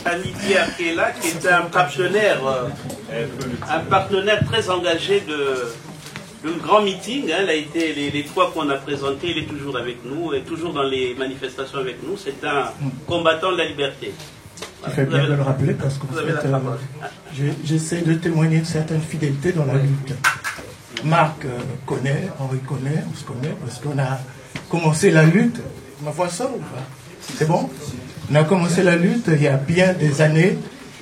Aniki Akela, qui est un partenaire très engagé de grand meeting. Hein. Il a été les fois qu'on a présenté, il est toujours avec nous, et toujours dans les manifestations avec nous. C'est un combattant de la liberté. Tu fais bien de le rappeler parce que j'essaie de témoigner de certaines fidélités dans la lutte. Marc connaît, Henri connaît, on se connaît parce qu'on a commencé la lutte. Ma voix sonne ou pas? C'est bon? On a commencé la lutte il y a bien des années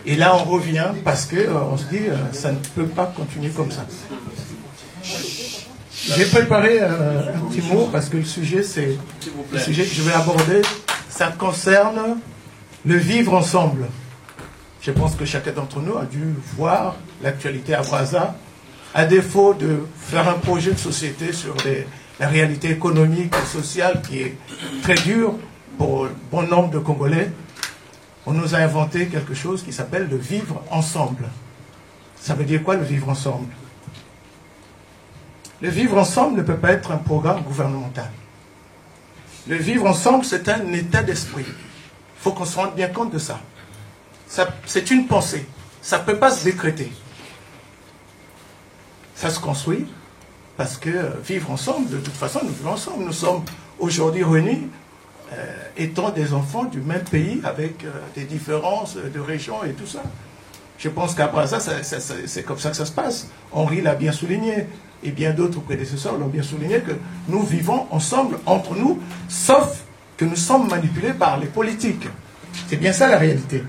et là on revient parce que on se dit ça ne peut pas continuer comme ça. J'ai préparé un petit mot parce que le sujet que je vais aborder, ça concerne le vivre ensemble. Je pense que chacun d'entre nous a dû voir l'actualité à Brazza. À défaut de faire un projet de société sur la réalité économique et sociale qui est très dure pour bon nombre de Congolais, on nous a inventé quelque chose qui s'appelle le vivre ensemble. Ça veut dire quoi le vivre ensemble? Le vivre ensemble ne peut pas être un programme gouvernemental. Le vivre ensemble, c'est un état d'esprit. Il faut qu'on se rende bien compte de ça. C'est une pensée. Ça ne peut pas se décréter. Ça se construit parce que vivre ensemble, de toute façon, nous vivons ensemble. Nous sommes aujourd'hui réunis, étant des enfants du même pays avec des différences de régions et tout ça. Je pense qu'après ça, c'est comme ça que ça se passe. Henri l'a bien souligné, et bien d'autres prédécesseurs l'ont bien souligné, que nous vivons ensemble, entre nous, sauf que nous sommes manipulés par les politiques. C'est bien ça la réalité.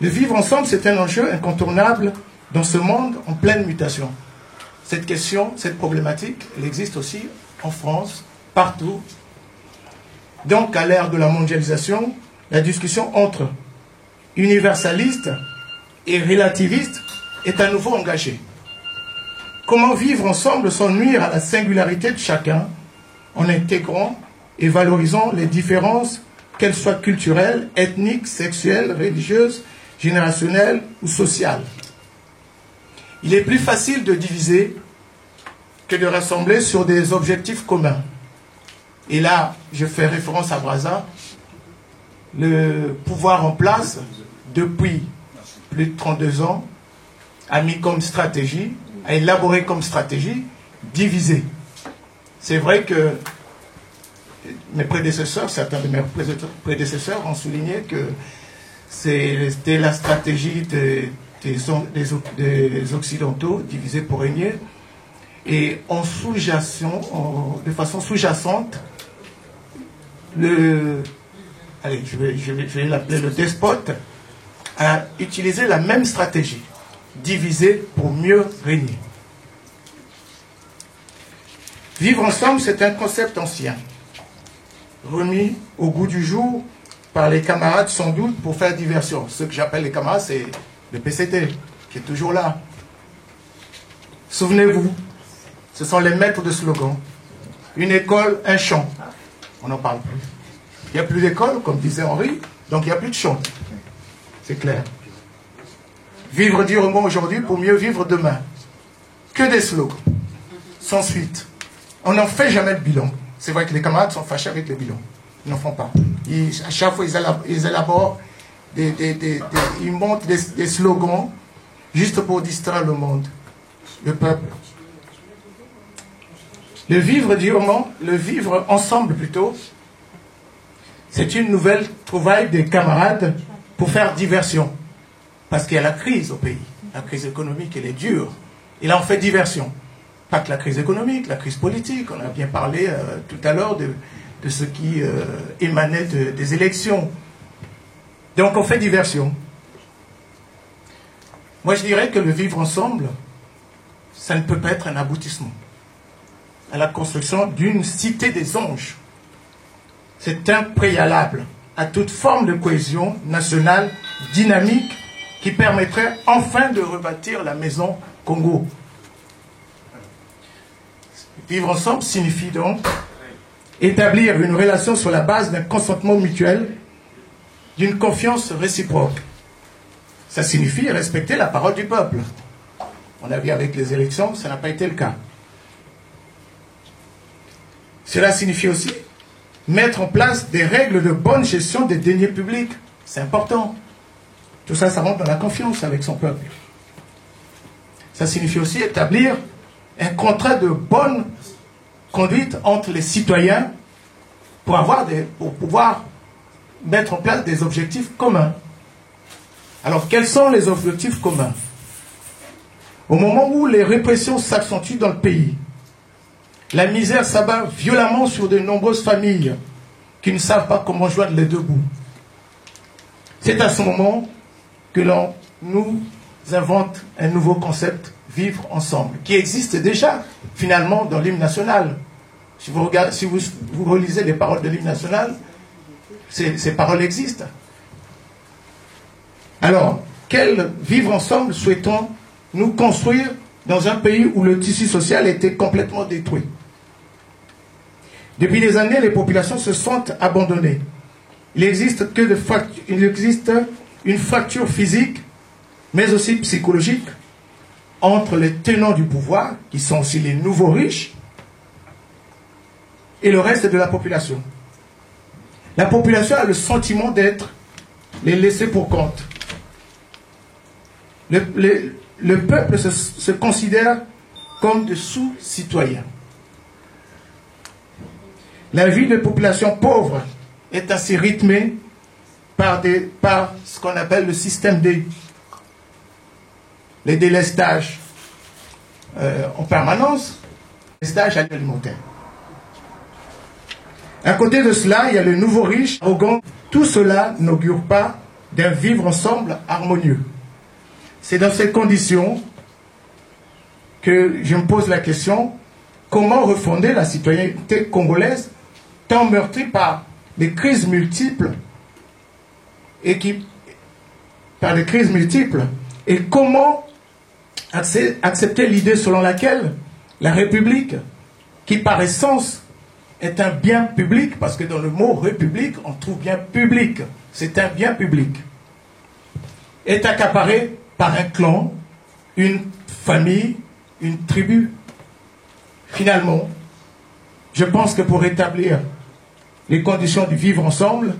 Le vivre ensemble, c'est un enjeu incontournable dans ce monde en pleine mutation. Cette question, cette problématique, elle existe aussi en France, partout. Donc, à l'ère de la mondialisation, la discussion entre universaliste et relativiste est à nouveau engagée. Comment vivre ensemble sans nuire à la singularité de chacun en intégrant et valorisant les différences, qu'elles soient culturelles, ethniques, sexuelles, religieuses, générationnelles ou sociales. Il est plus facile de diviser que de rassembler sur des objectifs communs. Et là, je fais référence à Brazza. Le pouvoir en place, depuis plus de 32 ans, a mis comme stratégie, a élaboré comme stratégie, diviser. C'est vrai que mes prédécesseurs, certains de mes prédécesseurs ont souligné que c'était la stratégie des Occidentaux, diviser pour régner, et en sous-jacent, de façon sous-jacente, je vais l'appeler le despote, a utilisé la même stratégie, diviser pour mieux régner. Vivre ensemble, c'est un concept ancien, remis au goût du jour par les camarades sans doute pour faire diversion. Ce que j'appelle les camarades, c'est le PCT, qui est toujours là. Souvenez-vous, ce sont les maîtres de slogan. Une école, un chant. On n'en parle plus. Il n'y a plus d'école, comme disait Henri, donc il n'y a plus de chant. C'est clair. Vivre durement aujourd'hui pour mieux vivre demain. Que des slogans, sans suite. On n'en fait jamais le bilan. C'est vrai que les camarades sont fâchés avec le bilan. Ils n'en font pas. À chaque fois, ils élaborent, ils montent des slogans juste pour distraire le monde, le peuple. Le vivre durement, le vivre ensemble plutôt, c'est une nouvelle trouvaille des camarades pour faire diversion. Parce qu'il y a la crise au pays. La crise économique, elle est dure. Et là, on fait diversion. Pas que la crise économique, la crise politique. On a bien parlé tout à l'heure de ce qui émanait des élections. Donc, on fait diversion. Moi, je dirais que le vivre ensemble, ça ne peut pas être un aboutissement à la construction d'une cité des anges. C'est un préalable à toute forme de cohésion nationale dynamique qui permettrait enfin de rebâtir la maison Congo. Vivre ensemble signifie donc établir une relation sur la base d'un consentement mutuel, d'une confiance réciproque. Ça signifie respecter la parole du peuple. On a vu avec les élections, ça n'a pas été le cas. Cela signifie aussi mettre en place des règles de bonne gestion des deniers publics. C'est important. Tout ça, ça rentre dans la confiance avec son peuple. Ça signifie aussi établir un contrat de bonne conduite entre les citoyens pour pouvoir mettre en place des objectifs communs. Alors, quels sont les objectifs communs? Au moment où les répressions s'accentuent dans le pays, la misère s'abat violemment sur de nombreuses familles qui ne savent pas comment joindre les deux bouts. C'est à ce moment que l'on nous invente un nouveau concept, vivre ensemble, qui existe déjà finalement dans l'hymne national. Si vous relisez les paroles de l'hymne national, ces paroles existent. Alors, quel vivre ensemble souhaitons-nous construire dans un pays où le tissu social était complètement détruit? Depuis des années, les populations se sentent abandonnées. Il existe une fracture physique, mais aussi psychologique, entre les tenants du pouvoir, qui sont aussi les nouveaux riches, et le reste de la population. La population a le sentiment d'être les laissés pour compte. Le peuple se considère comme de sous-citoyens. La vie de populations pauvres est assez rythmée par ce qu'on appelle le système les délestages en permanence, les stages alimentaires. À côté de cela, il y a le nouveau riche, arrogant. Tout cela n'augure pas d'un vivre ensemble harmonieux. C'est dans ces conditions que je me pose la question, comment refonder la citoyenneté congolaise tant meurtrie par des crises multiples et comment accepter l'idée selon laquelle la République, qui par essence est un bien public, parce que dans le mot République, on trouve bien public, c'est un bien public, est accaparée par un clan, une famille, une tribu. Finalement, je pense que pour rétablir les conditions du vivre ensemble,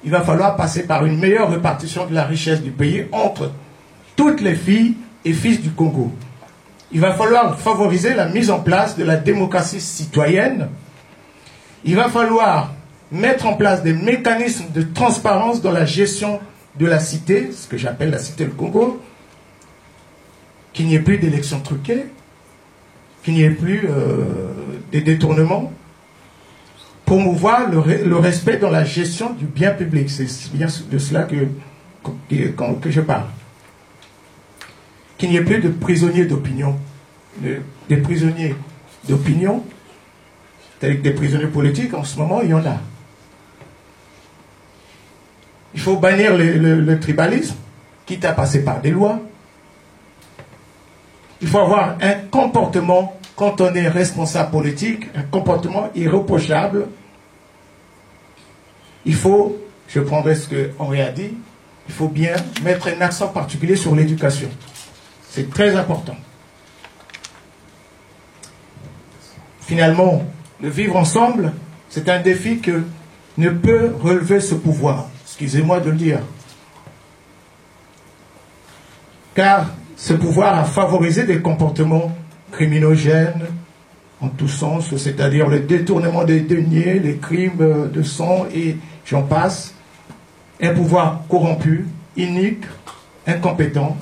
il va falloir passer par une meilleure répartition de la richesse du pays entre toutes les filles et fils du Congo. Il va falloir favoriser la mise en place de la démocratie citoyenne. Il va falloir mettre en place des mécanismes de transparence dans la gestion de la cité, ce que j'appelle la cité du Congo, qu'il n'y ait plus d'élections truquées, qu'il n'y ait plus des détournements, promouvoir le respect dans la gestion du bien public. C'est bien de cela que je parle. Qu'il n'y ait plus de prisonniers d'opinion. Des prisonniers d'opinion, c'est-à-dire des prisonniers politiques, en ce moment, il y en a. Il faut bannir le tribalisme, quitte à passer par des lois. Il faut avoir un comportement, quand on est responsable politique, un comportement irréprochable. Il faut, je prendrai ce que Henri a dit, il faut bien mettre un accent particulier sur l'éducation. C'est très important. Finalement, le vivre ensemble, c'est un défi que ne peut relever ce pouvoir. Excusez-moi de le dire. Car ce pouvoir a favorisé des comportements criminogènes en tous sens, c'est-à-dire le détournement des deniers, les crimes de sang et j'en passe. Un pouvoir corrompu, inique, incompétent,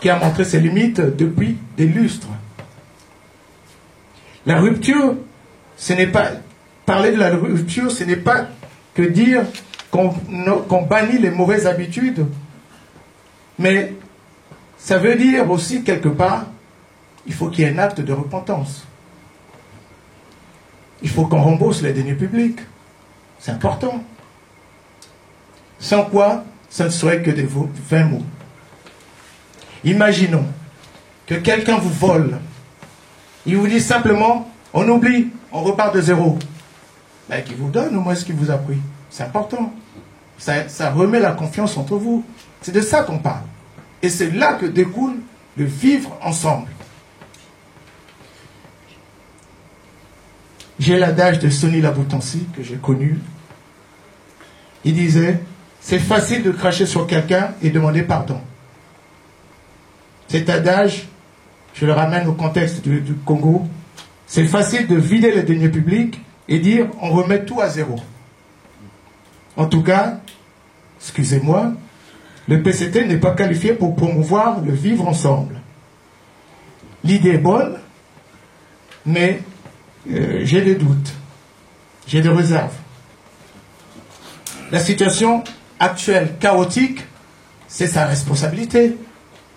qui a montré ses limites depuis des lustres. La rupture, ce n'est pas... Parler de la rupture, ce n'est pas que dire qu'on bannit les mauvaises habitudes, mais ça veut dire aussi, quelque part, il faut qu'il y ait un acte de repentance. Il faut qu'on rembourse les deniers publics. C'est important. Sans quoi, ça ne serait que des vains mots. Imaginons que quelqu'un vous vole. Il vous dit simplement, on oublie, on repart de zéro. Ben, qu'il vous donne au moins ce qu'il vous a pris. C'est important. Ça remet la confiance entre vous. C'est de ça qu'on parle. Et c'est là que découle le vivre ensemble. J'ai l'adage de Sonny Laboutansi, que j'ai connu. Il disait, c'est facile de cracher sur quelqu'un et demander pardon. Cet adage, je le ramène au contexte du Congo, c'est facile de vider les deniers publics et dire on remet tout à zéro. En tout cas, excusez-moi, le PCT n'est pas qualifié pour promouvoir le vivre ensemble. L'idée est bonne, mais j'ai des doutes, j'ai des réserves. La situation actuelle, chaotique, c'est sa responsabilité.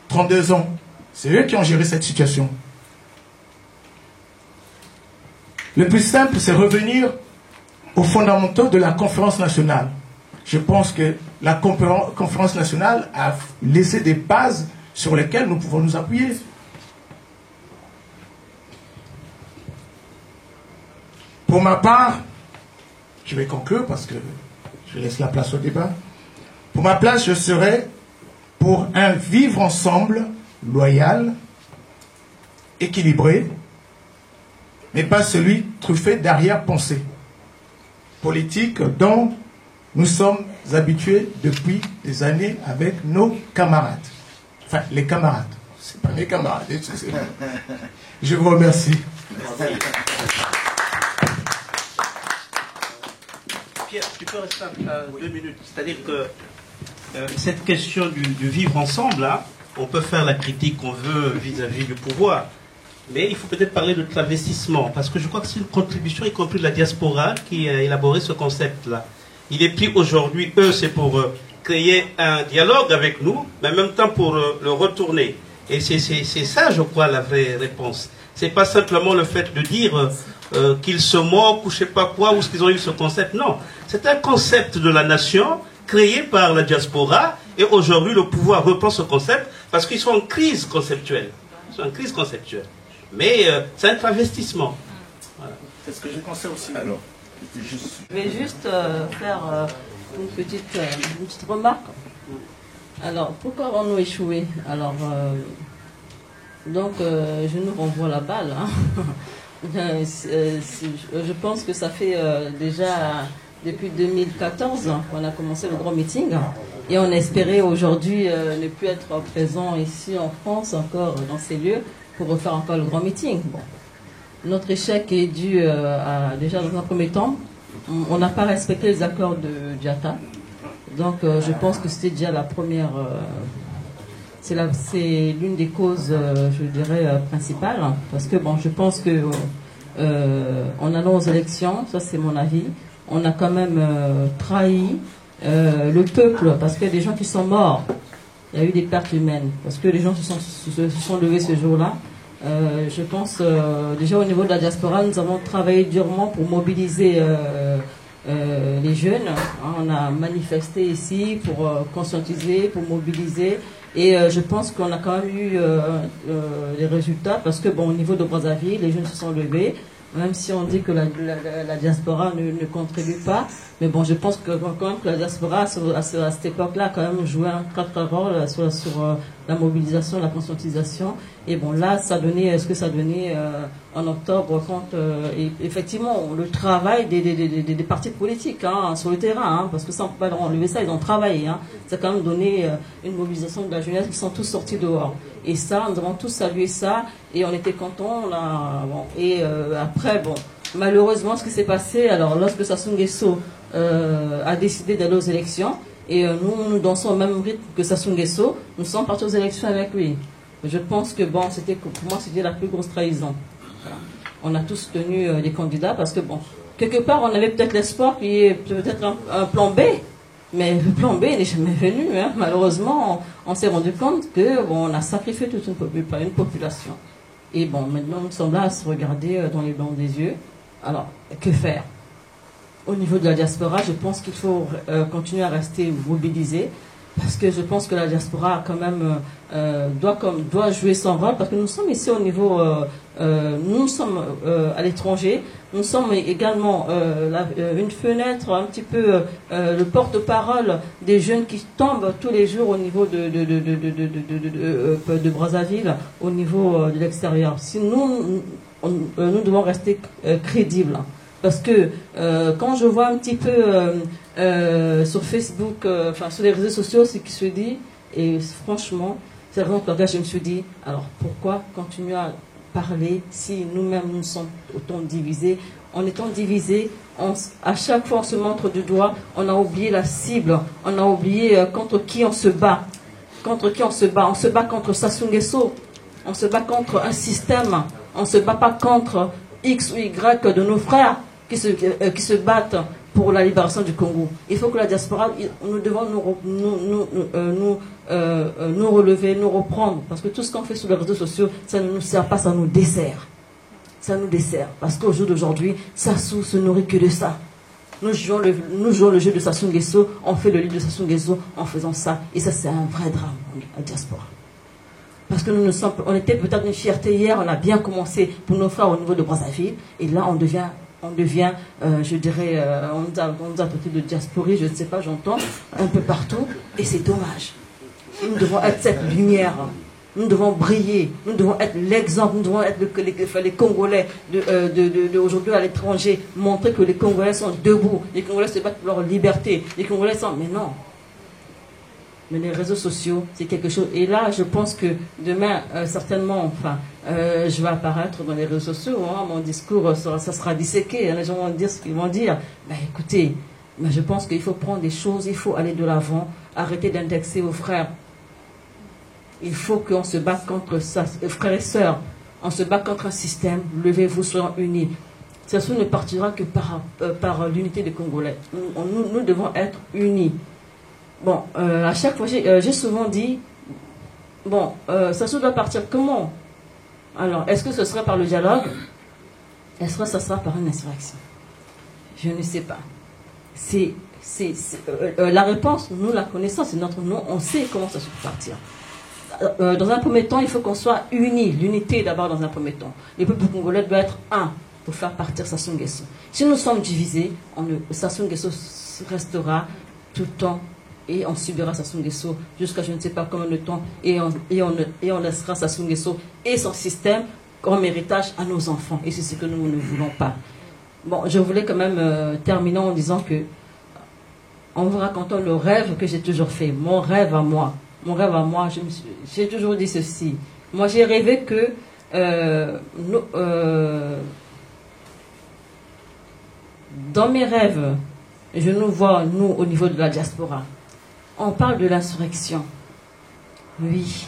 32 ans, c'est eux qui ont géré cette situation. Le plus simple, c'est revenir aux fondamentaux de la conférence nationale. Je pense que la conférence nationale a laissé des bases sur lesquelles nous pouvons nous appuyer. Pour ma part, je vais conclure parce que je laisse la place au débat. Pour ma place, je serai pour un vivre ensemble loyal, équilibré, mais pas celui truffé d'arrière-pensée politique dont nous sommes habitués depuis des années avec nos camarades. Enfin, les camarades. C'est pas mes camarades, excusez-moi. Je vous remercie. Pierre, tu peux rester 2 minutes. C'est-à-dire que cette question du vivre ensemble, hein, on peut faire la critique qu'on veut vis-à-vis du pouvoir, mais il faut peut-être parler de travestissement, parce que je crois que c'est une contribution, y compris de la diaspora, qui a élaboré ce concept-là. Il est pris aujourd'hui, c'est pour créer un dialogue avec nous, mais en même temps pour le retourner. Et c'est ça, je crois, la vraie réponse. C'est pas simplement le fait de dire qu'ils se moquent ou je sais pas quoi, ou qu'ils ont eu ce concept. Non, c'est un concept de la nation créé par la diaspora, et aujourd'hui le pouvoir reprend ce concept parce qu'ils sont en crise conceptuelle. Ils sont en crise conceptuelle. Mais c'est un travestissement. Voilà. C'est ce que je pensais aussi. Alors, je vais juste faire une petite remarque. Alors, pourquoi avons-nous échoué? Alors, je nous renvoie la balle. Hein. Je pense que ça fait déjà depuis 2014 qu'on a commencé le grand meeting et on espérait aujourd'hui ne plus être présent ici en France encore dans ces lieux pour refaire encore le grand meeting. Bon. Notre échec est dû déjà dans un premier temps, on n'a pas respecté les accords de Diata. Donc je pense que c'était déjà la première, c'est l'une des causes, je dirais, principales, parce que bon, je pense que en allant aux élections, ça c'est mon avis, on a quand même trahi le peuple, parce que les gens qui sont morts, il y a eu des pertes humaines, parce que les gens se sont levés ce jour-là. Je pense déjà au niveau de la diaspora, nous avons travaillé durement pour mobiliser les jeunes. Hein, on a manifesté ici pour conscientiser, pour mobiliser, et je pense qu'on a quand même eu les résultats, parce que bon, au niveau de Brazzaville, les jeunes se sont levés. Même si on dit que la diaspora ne contribue pas, mais bon, je pense que quand même que la diaspora, à cette époque-là, a quand même joué un très très rôle sur la mobilisation, la conscientisation. Et bon, là, ça donnait ce que ça donnait en octobre, quand effectivement le travail des partis politiques hein, sur le terrain, hein, parce que ça on peut pas leur enlever ça, ils ont travaillé. Hein, ça a quand même donné une mobilisation de la jeunesse, ils sont tous sortis dehors. Et ça, nous avons tous salué ça, et on était contents. Bon, et après, bon, malheureusement, ce qui s'est passé, alors lorsque Sassou Nguesso a décidé d'aller aux élections, et nous dansons au même rythme que Sassou Nguesso, nous sommes partis aux élections avec lui. Je pense que bon, pour moi, c'était la plus grosse trahison. Voilà. On a tous tenu des candidats parce que bon, quelque part, on avait peut-être l'espoir qu'il y ait peut-être un plan B. Mais le plan B n'est jamais venu. Hein. Malheureusement, on s'est rendu compte que bon, on a sacrifié toute une population. Et bon, maintenant, nous sommes là à se regarder dans les blancs des yeux. Alors, que faire? Au niveau de la diaspora, je pense qu'il faut continuer à rester mobilisé, parce que je pense que la diaspora quand même doit jouer son rôle, parce que nous sommes ici au niveau, nous sommes à l'étranger, nous sommes également une fenêtre, un petit peu le porte-parole des jeunes qui tombent tous les jours au niveau de Brazzaville, au niveau de l'extérieur. Si nous devons rester crédibles. Parce que quand je vois un petit peu sur Facebook, enfin sur les réseaux sociaux, ce qui se dit, et franchement, c'est vraiment pour laquelle je me suis dit, alors pourquoi continuer à parler si nous-mêmes nous sommes autant divisés? En étant divisés, à chaque fois on se montre du doigt, on a oublié la cible, on a oublié contre qui on se bat. Contre qui on se bat? On se bat contre Sassou Nguesso, on se bat contre un système, on ne se bat pas contre X ou Y de nos frères qui se battent pour la libération du Congo. Il faut que la diaspora, nous devons nous relever, nous reprendre, parce que tout ce qu'on fait sur les réseaux sociaux, ça ne nous sert pas, ça nous dessert. Ça nous dessert, parce qu'au jour d'aujourd'hui, Sassou se nourrit que de ça. Nous jouons le jeu de Sassou Nguesso, on fait le lit de Sassou Nguesso en faisant ça, et ça c'est un vrai drame, la diaspora. Parce que on était peut-être une fierté hier, on a bien commencé pour nos frères au niveau de Brazzaville, et là on devient je dirais, on nous a traité de diasporie, je ne sais pas, j'entends, un peu partout, et c'est dommage. Nous devons être cette lumière, nous devons briller, nous devons être l'exemple, nous devons être les Congolais aujourd'hui à l'étranger, montrer que les Congolais sont debout, les Congolais se battent pour leur liberté, les Congolais sont... Mais non. Mais les réseaux sociaux, c'est quelque chose. Et là, je pense que demain, certainement, je vais apparaître dans les réseaux sociaux. Hein, mon discours, ça sera disséqué. Hein, les gens vont dire ce qu'ils vont dire. Ben, écoutez, mais je pense qu'il faut prendre des choses, il faut aller de l'avant, arrêter d'indexer aux frères. Il faut qu'on se batte contre ça, frères et sœurs. On se bat contre un système. Levez-vous, soyons unis. Ça ne partira que par l'unité des Congolais. Nous devons être unis. Bon, à chaque fois, j'ai souvent dit, bon, ça doit partir comment? Alors, est-ce que ce sera par le dialogue? Est-ce que ça sera par une insurrection? Je ne sais pas. La réponse, nous la connaissons, c'est notre nom, on sait comment ça se peut partir. Dans un premier temps, il faut qu'on soit unis. L'unité d'abord dans un premier temps. Le peuple congolais doit être un pour faire partir Sassou Nguesso. Si nous sommes divisés, Sassou Nguesso restera tout le temps et on subira Sassou Nguesso jusqu'à je ne sais pas combien de temps et on laissera Sassou Nguesso et son système comme héritage à nos enfants. Et c'est ce que nous ne voulons pas. Bon, je voulais quand même terminer en disant que en vous racontant le rêve que j'ai toujours fait, mon rêve à moi, j'ai toujours dit ceci. Moi, j'ai rêvé que dans mes rêves, je nous vois, nous, au niveau de la diaspora. On parle de l'insurrection. Oui.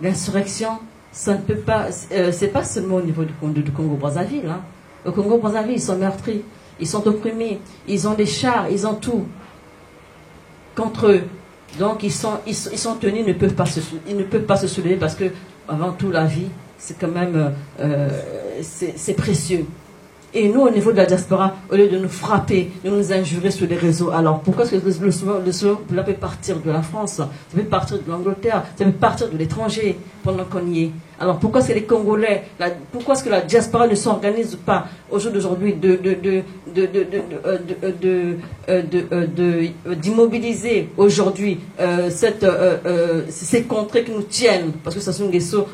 L'insurrection, ça ne peut pas... c'est pas seulement au niveau du Congo-Brazzaville. Hein. Au Congo-Brazzaville, ils sont meurtris, ils sont opprimés, ils ont des chars, ils ont tout contre eux. Donc ils sont tenus, ils ne peuvent pas se soulever parce que avant tout la vie, c'est quand même c'est précieux. Et nous, au niveau de la diaspora, au lieu de nous frapper, de nous injurer sur les réseaux, alors pourquoi est-ce que le slogan peut partir de la France, ça peut partir de l'Angleterre, ça peut partir de l'étranger pendant qu'on y est? Alors pourquoi est-ce que les Congolais, pourquoi est-ce que la diaspora ne s'organise pas au jour d'aujourd'hui d'immobiliser aujourd'hui ces contrées qui nous tiennent? Parce que Sassou Nguesso,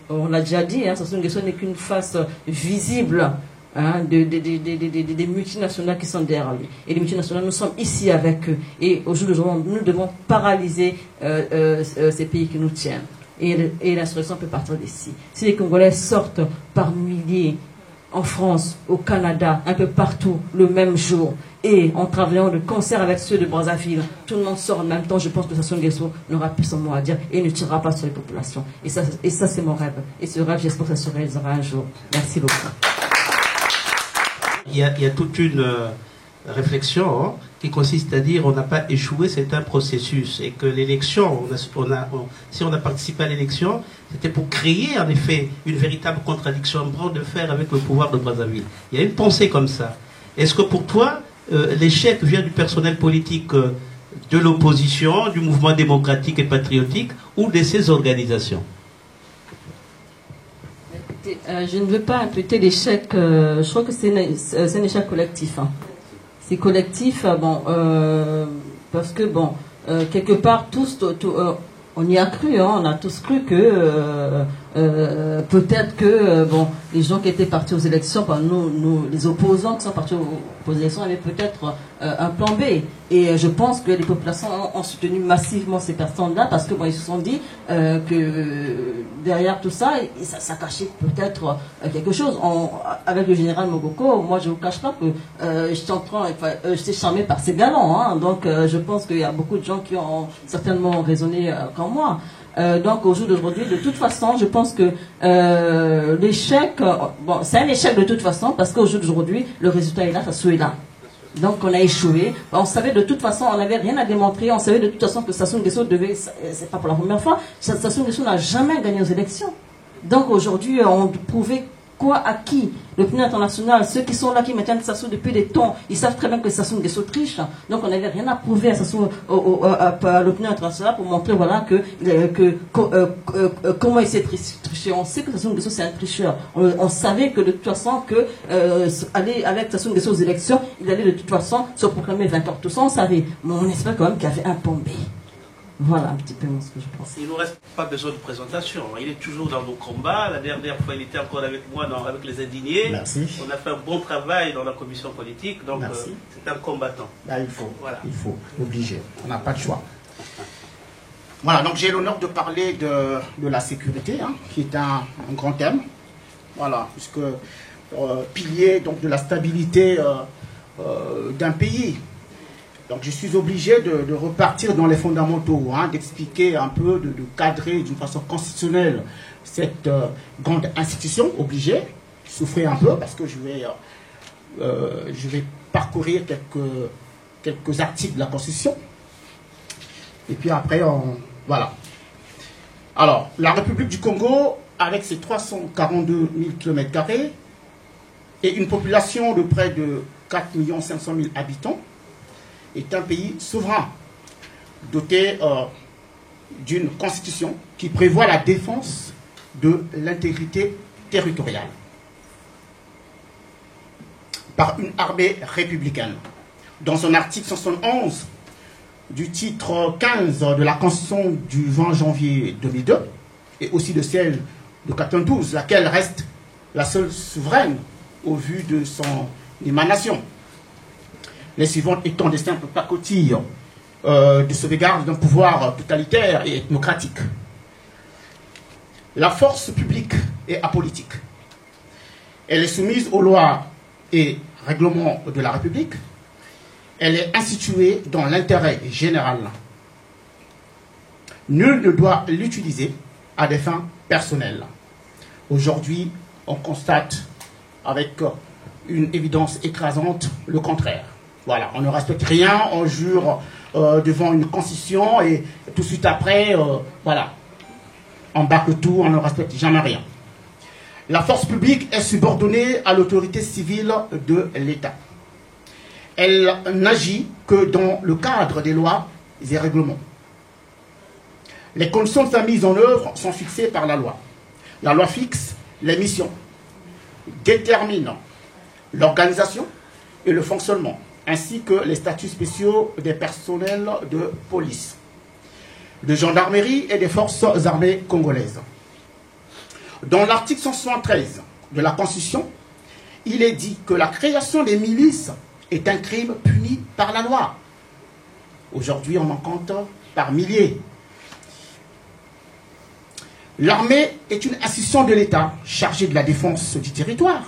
on l'a déjà dit, hein, Sassou Nguesso n'est qu'une face visible. Hein, des multinationales qui sont derrière lui. Et les multinationales, nous sommes ici avec eux. Et au jour d'aujourd'hui, nous devons paralyser ces pays qui nous tiennent. Et l'insurrection peut partir d'ici. Si les Congolais sortent par milliers en France, au Canada, un peu partout, le même jour, et en travaillant de concert avec ceux de Brazzaville, tout le monde sort en même temps, je pense que Sassou Nguesso n'aura plus son mot à dire et ne tirera pas sur les populations. Et ça c'est mon rêve. Et ce rêve, j'espère que ça se réalisera un jour. Merci beaucoup. Il y a toute une réflexion hein, qui consiste à dire on n'a pas échoué, c'est un processus et que l'élection, si on a participé à l'élection, c'était pour créer en effet une véritable contradiction, un bras de fer avec le pouvoir de Brazzaville. Il y a une pensée comme ça. Est-ce que pour toi, l'échec vient du personnel politique de l'opposition, du mouvement démocratique et patriotique ou de ces organisations? Je ne veux pas imputer l'échec, je crois que c'est un échec collectif. Hein. C'est collectif, parce que, quelque part, tous, on y a cru, hein, on a tous cru que peut-être que bon, les gens qui étaient partis aux élections, nous, les opposants qui sont partis aux élections, avaient peut-être un plan B. Et je pense que les populations ont soutenu massivement ces personnes-là parce que bon, ils se sont dit que derrière tout ça, ça cachait peut-être quelque chose. Avec le général Mogoko, moi je ne vous cache pas que j'étais charmé par ses galants. Hein, donc je pense qu'il y a beaucoup de gens qui ont certainement raisonné comme moi. Donc au jour d'aujourd'hui, de toute façon, je pense que l'échec, bon, c'est un échec de toute façon parce qu'au jour d'aujourd'hui, le résultat est là, ça soit là. Donc on a échoué. On savait de toute façon, on n'avait rien à démontrer. On savait de toute façon que Sassou Nguesso devait, c'est pas pour la première fois, Sassou Nguesso n'a jamais gagné aux élections. Donc aujourd'hui, on prouvait quoi à qui? L'opinion internationale, ceux qui sont là, qui maintiennent Sassou depuis des temps, ils savent très bien que Sassou Nguesso triche. Donc on n'avait rien à prouver à l'opinion internationale pour montrer voilà, comment il s'est triché. On sait que Sassou Nguesso c'est un tricheur. On savait que de toute façon, aller avec Sassou Nguesso aux élections, il allait de toute façon se proclamer vainqueur. Tout ça on savait. Mais on espère quand même qu'il y avait un plan B. Voilà un petit peu ce que je pense. Il ne nous reste pas besoin de présentation. Il est toujours dans nos combats. La dernière fois, il était encore avec moi avec les indignés. Merci. On a fait un bon travail dans la commission politique. Donc, c'est un combattant. Là, il faut, obligé. On n'a pas de choix. Voilà, donc j'ai l'honneur de parler de la sécurité, hein, qui est un grand thème. Voilà, puisque pilier donc, de la stabilité d'un pays. Donc je suis obligé de repartir dans les fondamentaux, hein, d'expliquer un peu, de cadrer d'une façon constitutionnelle cette grande institution, obligé. Souffrir un peu parce que je vais parcourir quelques articles de la Constitution. Et puis après, voilà. Alors, la République du Congo, avec ses 342 000 km² et une population de près de 4 500 000 habitants, est un pays souverain, doté d'une constitution qui prévoit la défense de l'intégrité territoriale par une armée républicaine. Dans son article 171 du titre 15 de la Constitution du 20 janvier 2002, et aussi de celle de 92, laquelle reste la seule souveraine au vu de son émanation. Les suivantes étant des simples pacotilles de sauvegarde d'un pouvoir totalitaire et ethnocratique. La force publique est apolitique. Elle est soumise aux lois et règlements de la République. Elle est instituée dans l'intérêt général. Nul ne doit l'utiliser à des fins personnelles. Aujourd'hui, on constate avec une évidence écrasante le contraire. Voilà, on ne respecte rien, on jure devant une constitution et tout de suite après, voilà, on bâcle tout, on ne respecte jamais rien. La force publique est subordonnée à l'autorité civile de l'État. Elle n'agit que dans le cadre des lois et règlements. Les conditions de sa mise en œuvre sont fixées par la loi. La loi fixe les missions, détermine l'organisation et le fonctionnement, ainsi que les statuts spéciaux des personnels de police, de gendarmerie et des forces armées congolaises. Dans l'article 173 de la Constitution, il est dit que la création des milices est un crime puni par la loi. Aujourd'hui, on en compte par milliers. L'armée est une institution de l'État chargée de la défense du territoire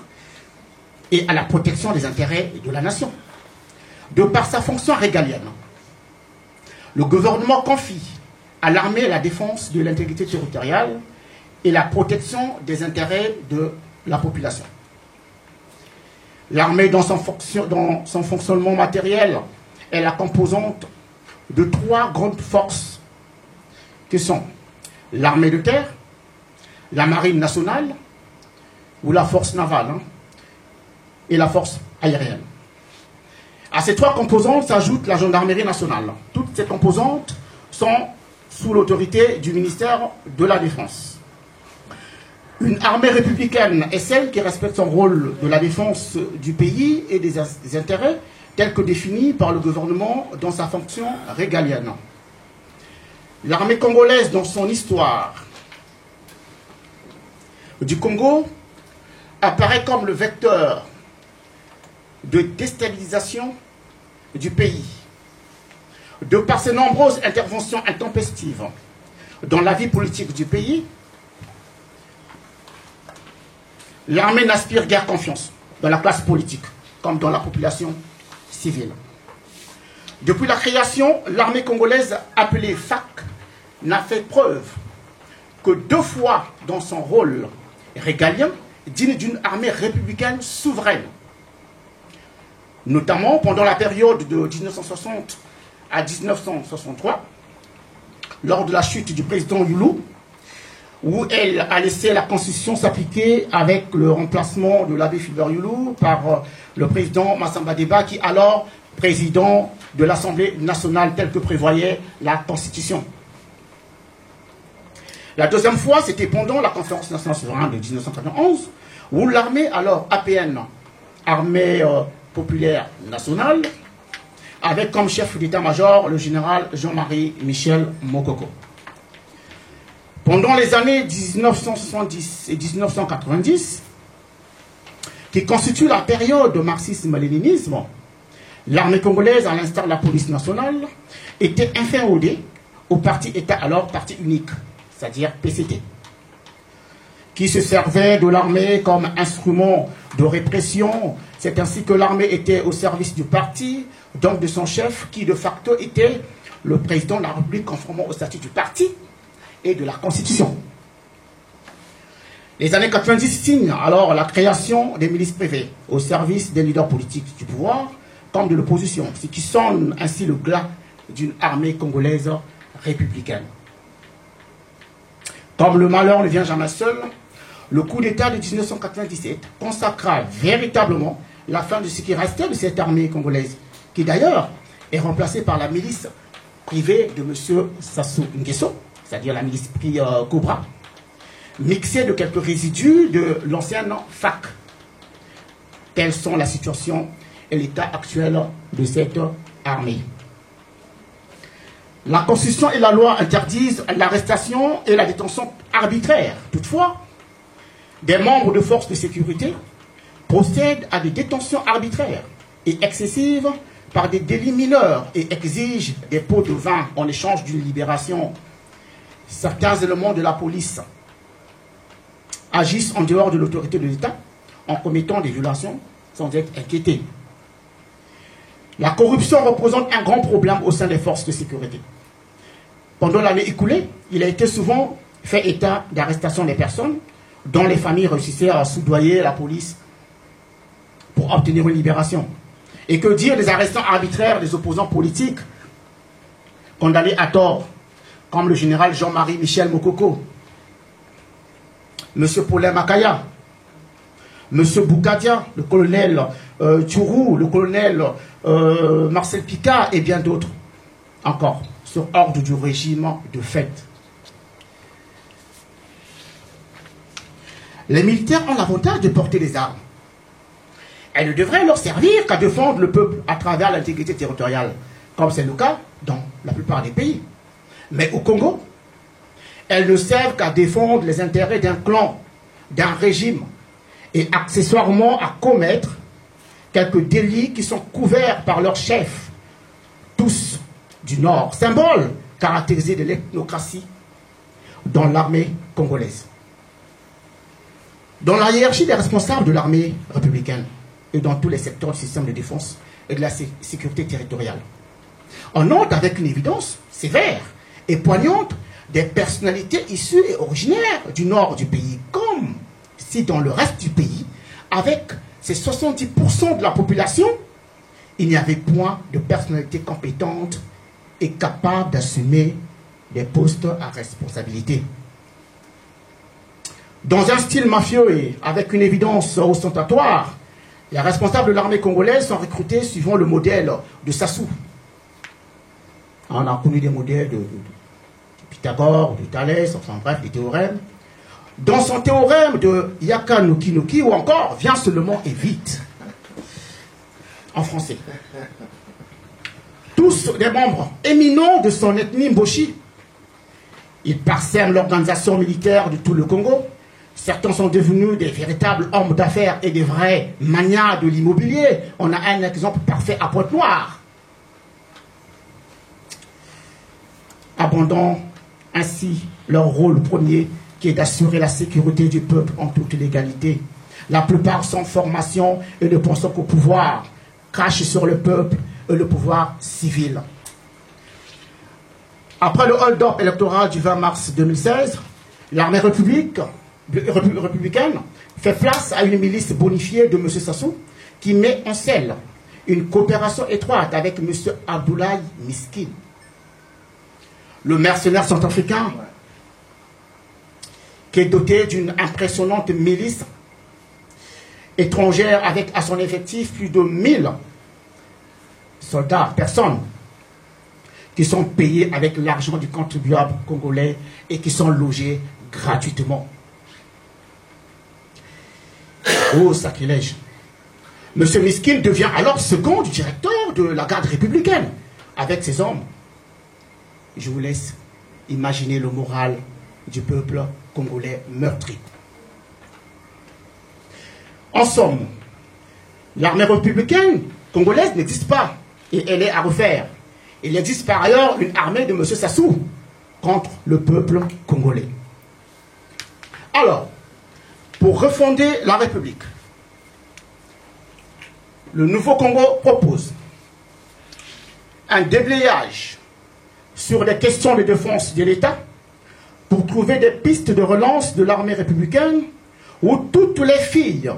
et à la protection des intérêts de la nation. De par sa fonction régalienne, le gouvernement confie à l'armée la défense de l'intégrité territoriale et la protection des intérêts de la population. L'armée, dans son fonctionnement matériel, est la composante de 3 grandes forces qui sont l'armée de terre, la marine nationale, ou la force navale, hein, et la force aérienne. À ces 3 composantes s'ajoute la gendarmerie nationale. Toutes ces composantes sont sous l'autorité du ministère de la Défense. Une armée républicaine est celle qui respecte son rôle de la défense du pays et des intérêts tels que définis par le gouvernement dans sa fonction régalienne. L'armée congolaise, dans son histoire, du Congo apparaît comme le vecteur de déstabilisation du pays. De par ses nombreuses interventions intempestives dans la vie politique du pays, l'armée n'aspire guère confiance dans la classe politique comme dans la population civile. Depuis la création, l'armée congolaise, appelée FAC, n'a fait preuve que 2 fois dans son rôle régalien, digne d'une armée républicaine souveraine. Notamment pendant la période de 1960 à 1963, lors de la chute du président Youlou, où elle a laissé la Constitution s'appliquer avec le remplacement de l'abbé Fulbert Youlou par le président Massamba Deba, qui alors président de l'Assemblée nationale telle que prévoyait la Constitution. La deuxième fois, c'était pendant la conférence nationale souveraine de 1991, où l'armée, alors APN, Armée populaire nationale, avec comme chef d'état-major le général Jean-Marie Michel Mokoko. Pendant les années 1970 et 1990, qui constituent la période de marxisme-léninisme, l'armée congolaise, à l'instar de la police nationale, était inféodée au parti-État, alors parti unique, c'est-à-dire PCT, qui se servait de l'armée comme instrument de répression. C'est ainsi que l'armée était au service du parti, donc de son chef, qui de facto était le président de la République conformément au statut du parti et de la Constitution. Les années 90 signent alors la création des milices privées au service des leaders politiques du pouvoir comme de l'opposition, ce qui sonne ainsi le glas d'une armée congolaise républicaine. Comme le malheur ne vient jamais seul, le coup d'État de 1997 consacra véritablement la fin de ce qui restait de cette armée congolaise, qui d'ailleurs est remplacée par la milice privée de M. Sassou Nguesso, c'est-à-dire la milice Cobra, mixée de quelques résidus de l'ancienne FAC. Telles sont la situation et l'état actuel de cette armée. La Constitution et la loi interdisent l'arrestation et la détention arbitraire. Toutefois, des membres de forces de sécurité procèdent à des détentions arbitraires et excessives par des délits mineurs et exigent des pots de vin en échange d'une libération. Certains éléments de la police agissent en dehors de l'autorité de l'État en commettant des violations sans être inquiétés. La corruption représente un grand problème au sein des forces de sécurité. Pendant l'année écoulée, il a été souvent fait état d'arrestation des personnes dont les familles réussissaient à soudoyer la police pour obtenir une libération. Et que dire des arrestations arbitraires des opposants politiques condamnés à tort, comme le général Jean-Marie Michel Mokoko, M. Paulin Makaya, M. Boukadia, le colonel Tourou, le colonel Marcel Picard et bien d'autres encore, sur ordre du régime de fait. Les militaires ont l'avantage de porter les armes. Elles ne devraient leur servir qu'à défendre le peuple à travers l'intégrité territoriale, comme c'est le cas dans la plupart des pays. Mais au Congo, elles ne servent qu'à défendre les intérêts d'un clan, d'un régime, et accessoirement à commettre quelques délits qui sont couverts par leurs chefs, tous du Nord, symbole caractérisé de l'ethnocratie dans l'armée congolaise. Dans la hiérarchie des responsables de l'armée républicaine et dans tous les secteurs du système de défense et de la sécurité territoriale, on note avec une évidence sévère et poignante des personnalités issues et originaires du nord du pays, comme si dans le reste du pays, avec ces 70% de la population, il n'y avait point de personnalités compétentes et capables d'assumer des postes à responsabilité. Dans un style mafieux et avec une évidence ostentatoire, les responsables de l'armée congolaise sont recrutés suivant le modèle de Sassou. On a connu des modèles de Pythagore, de Thalès, enfin bref, des théorèmes. Dans son théorème de Yaka Nuki Nuki, ou encore viens seulement et vite, en français. Tous des membres éminents de son ethnie Mboshi. Ils parsèment l'organisation militaire de tout le Congo, Certains sont devenus des véritables hommes d'affaires et des vrais manias de l'immobilier. On a un exemple parfait à Pointe-Noire. Abandonnant ainsi leur rôle premier qui est d'assurer la sécurité du peuple en toute légalité. La plupart sans formation et ne pensant qu'au pouvoir, crachent sur le peuple et le pouvoir civil. Après le hold-up électoral du 20 mars 2016, l'armée républicaine fait place à une milice bonifiée de M. Sassou qui met en scène une coopération étroite avec M. Abdoulaye Miskin, le mercenaire centrafricain qui est doté d'une impressionnante milice étrangère avec à son effectif plus de 1000 soldats, personnes, qui sont payés avec l'argent du contribuable congolais et qui sont logés gratuitement. Oh, sacrilège. M. Miskin devient alors second du directeur de la garde républicaine avec ses hommes. Je vous laisse imaginer le moral du peuple congolais meurtri. En somme, l'armée républicaine congolaise n'existe pas et elle est à refaire. Il existe par ailleurs une armée de M. Sassou contre le peuple congolais. Alors, pour refonder la République, le nouveau Congo propose un déblayage sur les questions de défense de l'État pour trouver des pistes de relance de l'armée républicaine où toutes les filles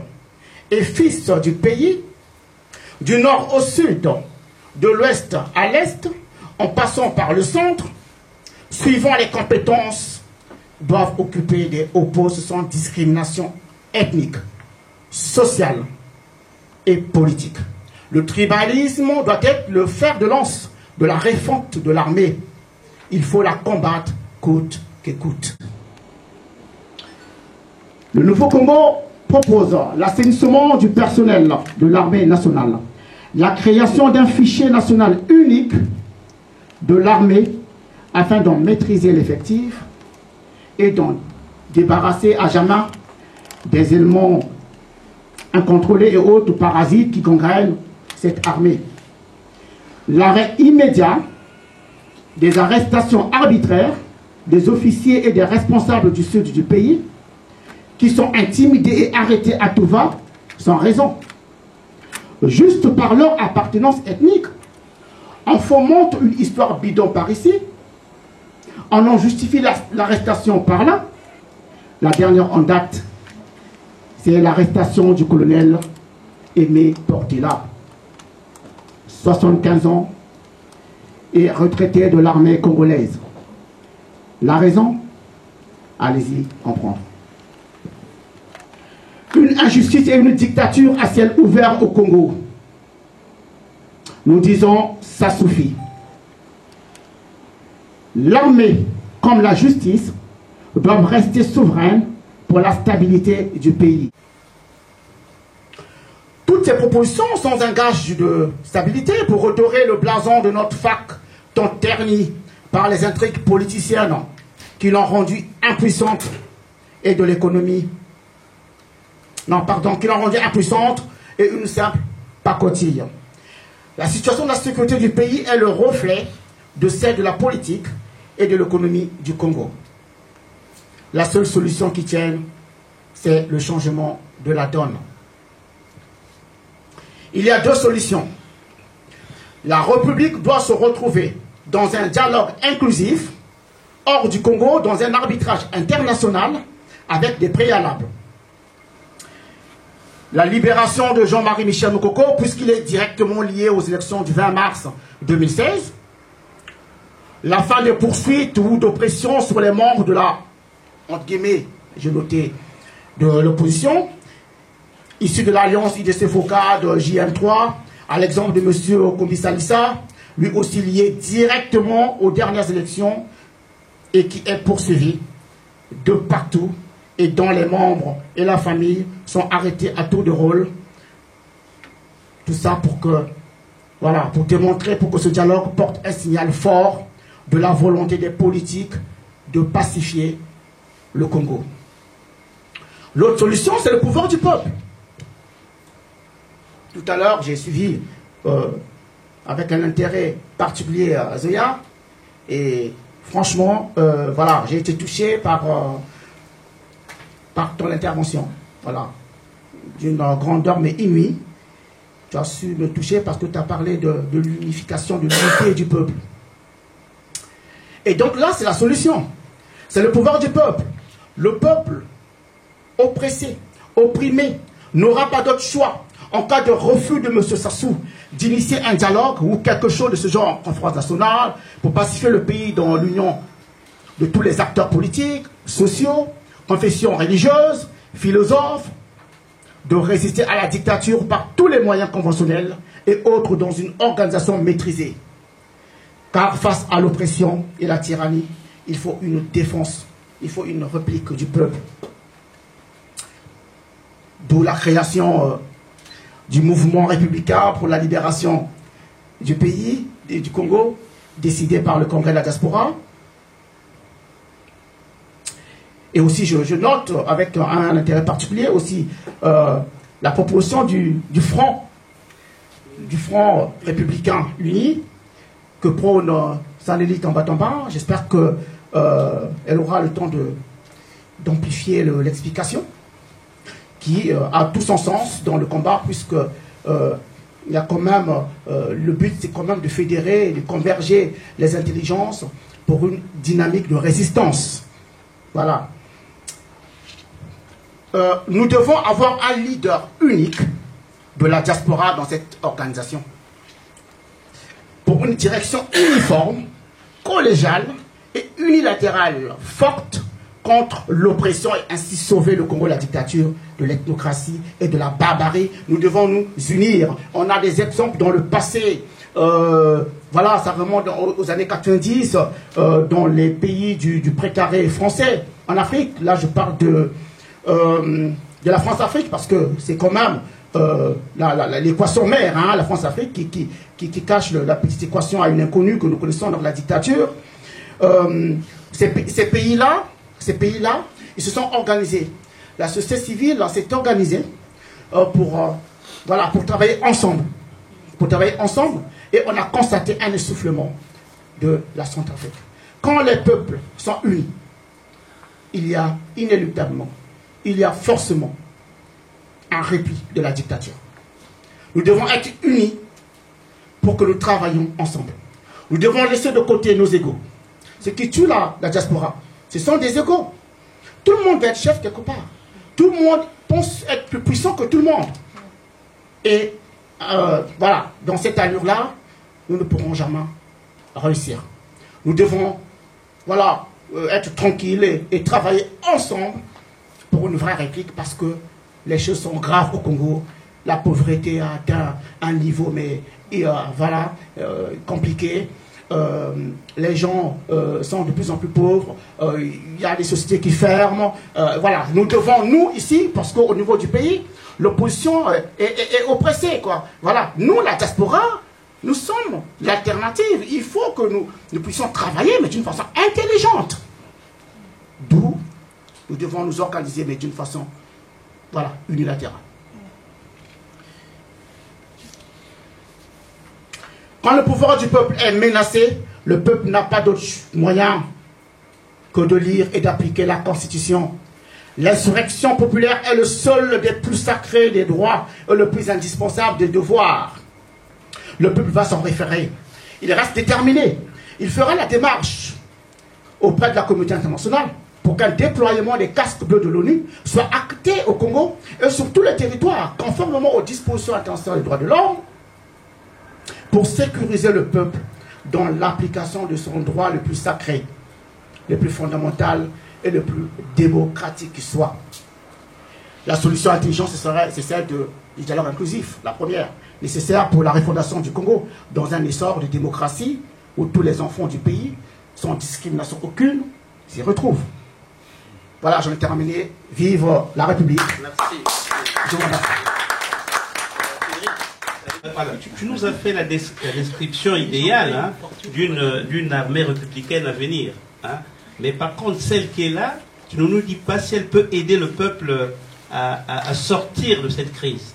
et fils du pays, du nord au sud, de l'ouest à l'est, en passant par le centre, suivant les compétences, doivent occuper des hauts postes sans discrimination ethnique, sociale et politique. Le tribalisme doit être le fer de lance de la refonte de l'armée. Il faut la combattre coûte que coûte. Le nouveau Congo propose l'assainissement du personnel de l'armée nationale, la création d'un fichier national unique de l'armée afin d'en maîtriser l'effectif et d'en débarrasser à jamais des éléments incontrôlés et autres parasites qui gangrènent cette armée. L'arrêt immédiat des arrestations arbitraires des officiers et des responsables du sud du pays qui sont intimidés et arrêtés à tout va sans raison, juste par leur appartenance ethnique. On fomente une histoire bidon par ici, on en justifie l'arrestation par là. La dernière en date, c'est l'arrestation du colonel Aimé Portela, 75 ans, et retraité de l'armée congolaise. La raison? Allez-y comprendre. Une injustice et une dictature à ciel ouvert au Congo. Nous disons, ça suffit. L'armée, comme la justice, doivent rester souveraines pour la stabilité du pays. Toutes ces propositions sont un gage de stabilité pour redorer le blason de notre fac tant terni par les intrigues politiciennes qui l'ont rendue impuissante et de l'économie. Non, pardon, qui l'ont rendue impuissante et une simple pacotille. La situation de la sécurité du pays est le reflet de celle de la politique et de l'économie du Congo. La seule solution qui tienne, c'est le changement de la donne. Il y a deux solutions. La République doit se retrouver dans un dialogue inclusif, hors du Congo, dans un arbitrage international, avec des préalables. La libération de Jean-Marie Michel Moukoko, puisqu'il est directement lié aux élections du 20 mars 2016. La fin des poursuites ou d'oppression sur les membres de la, entre guillemets, j'ai noté, de l'opposition, issus de l'alliance IDC-FOCA de JM3, à l'exemple de M. Kombi Salissa, lui aussi lié directement aux dernières élections et qui est poursuivi de partout et dont les membres et la famille sont arrêtés à tour de rôle. Tout ça pour que, voilà, pour démontrer, pour que ce dialogue porte un signal fort de la volonté des politiques de pacifier le Congo. L'autre solution, c'est le pouvoir du peuple. Tout à l'heure, j'ai suivi avec un intérêt particulier à Zoya. Et franchement, voilà, j'ai été touché par ton intervention. Voilà, d'une grandeur mais inouïe. Tu as su me toucher parce que tu as parlé de l'unification, de l'unité du peuple. Et donc là, c'est la solution. C'est le pouvoir du peuple. Le peuple oppressé, opprimé, n'aura pas d'autre choix en cas de refus de M. Sassou d'initier un dialogue ou quelque chose de ce genre en conférence nationale pour pacifier le pays dans l'union de tous les acteurs politiques, sociaux, confessions religieuses, philosophes, de résister à la dictature par tous les moyens conventionnels et autres dans une organisation maîtrisée. Car face à l'oppression et la tyrannie, il faut une défense, il faut une réplique du peuple. D'où la création du mouvement républicain pour la libération du pays, du Congo, décidé par le Congrès de la diaspora. Et aussi, je note avec un intérêt particulier aussi la proposition du front républicain uni que prône Sanélie Tamba. J'espère qu'elle aura le temps d'amplifier l'explication qui a tout son sens dans le combat, puisque il y a quand même, le but c'est quand même de fédérer, de converger les intelligences pour une dynamique de résistance. Voilà. Nous devons avoir un leader unique de la diaspora dans cette organisation pour une direction uniforme, collégiale et unilatérale forte contre l'oppression et ainsi sauver le Congo de la dictature, de l'ethnocratie et de la barbarie. Nous devons nous unir. On a des exemples dans le passé. Voilà, ça remonte aux années 90 dans les pays du précaré français. En Afrique, là je parle de la France-Afrique parce que c'est quand même l'équation mère, hein, la France-Afrique qui cache la petite équation à une inconnue que nous connaissons dans la dictature. Ces pays-là, ils se sont organisés. La société civile s'est organisée pour travailler ensemble. Et on a constaté un essoufflement de la Centrafrique. Quand les peuples sont unis, il y a inéluctablement, il y a forcément un répit de la dictature. Nous devons être unis pour que nous travaillions ensemble. Nous devons laisser de côté nos égos. Ce qui tue la diaspora, ce sont des égos. Tout le monde veut être chef quelque part. Tout le monde pense être plus puissant que tout le monde. Et voilà, dans cette allure-là, nous ne pourrons jamais réussir. Nous devons être tranquilles et travailler ensemble pour une vraie réplique parce que les choses sont graves au Congo. La pauvreté a atteint un niveau compliqué. Les gens sont de plus en plus pauvres. Il y a des sociétés qui ferment. Voilà, nous devons, nous ici, parce qu'au niveau du pays, l'opposition est oppressée, quoi. Voilà, nous, la diaspora, nous sommes l'alternative. Il faut que nous puissions travailler, mais d'une façon intelligente. D'où nous devons nous organiser, mais d'une façon, unilatérale. Quand le pouvoir du peuple est menacé, le peuple n'a pas d'autre moyen que de lire et d'appliquer la Constitution. L'insurrection populaire est le seul des plus sacrés des droits et le plus indispensable des devoirs. Le peuple va s'en référer. Il reste déterminé. Il fera la démarche auprès de la communauté internationale pour qu'un déploiement des casques bleus de l'ONU soit acté au Congo et sur tous les territoires, conformément aux dispositions internationales des droits de l'homme, pour sécuriser le peuple dans l'application de son droit le plus sacré, le plus fondamental et le plus démocratique qui soit. La solution intelligente, c'est celle du dialogue inclusif, la première, nécessaire pour la refondation du Congo, dans un essor de démocratie où tous les enfants du pays, sans discrimination aucune, s'y retrouvent. Voilà, j'en ai terminé. Vive la République. Merci. Je vous remercie. Voilà, tu nous as fait la description idéale d'une armée républicaine à venir. Hein. Mais par contre, celle qui est là, tu ne nous dis pas si elle peut aider le peuple à sortir de cette crise.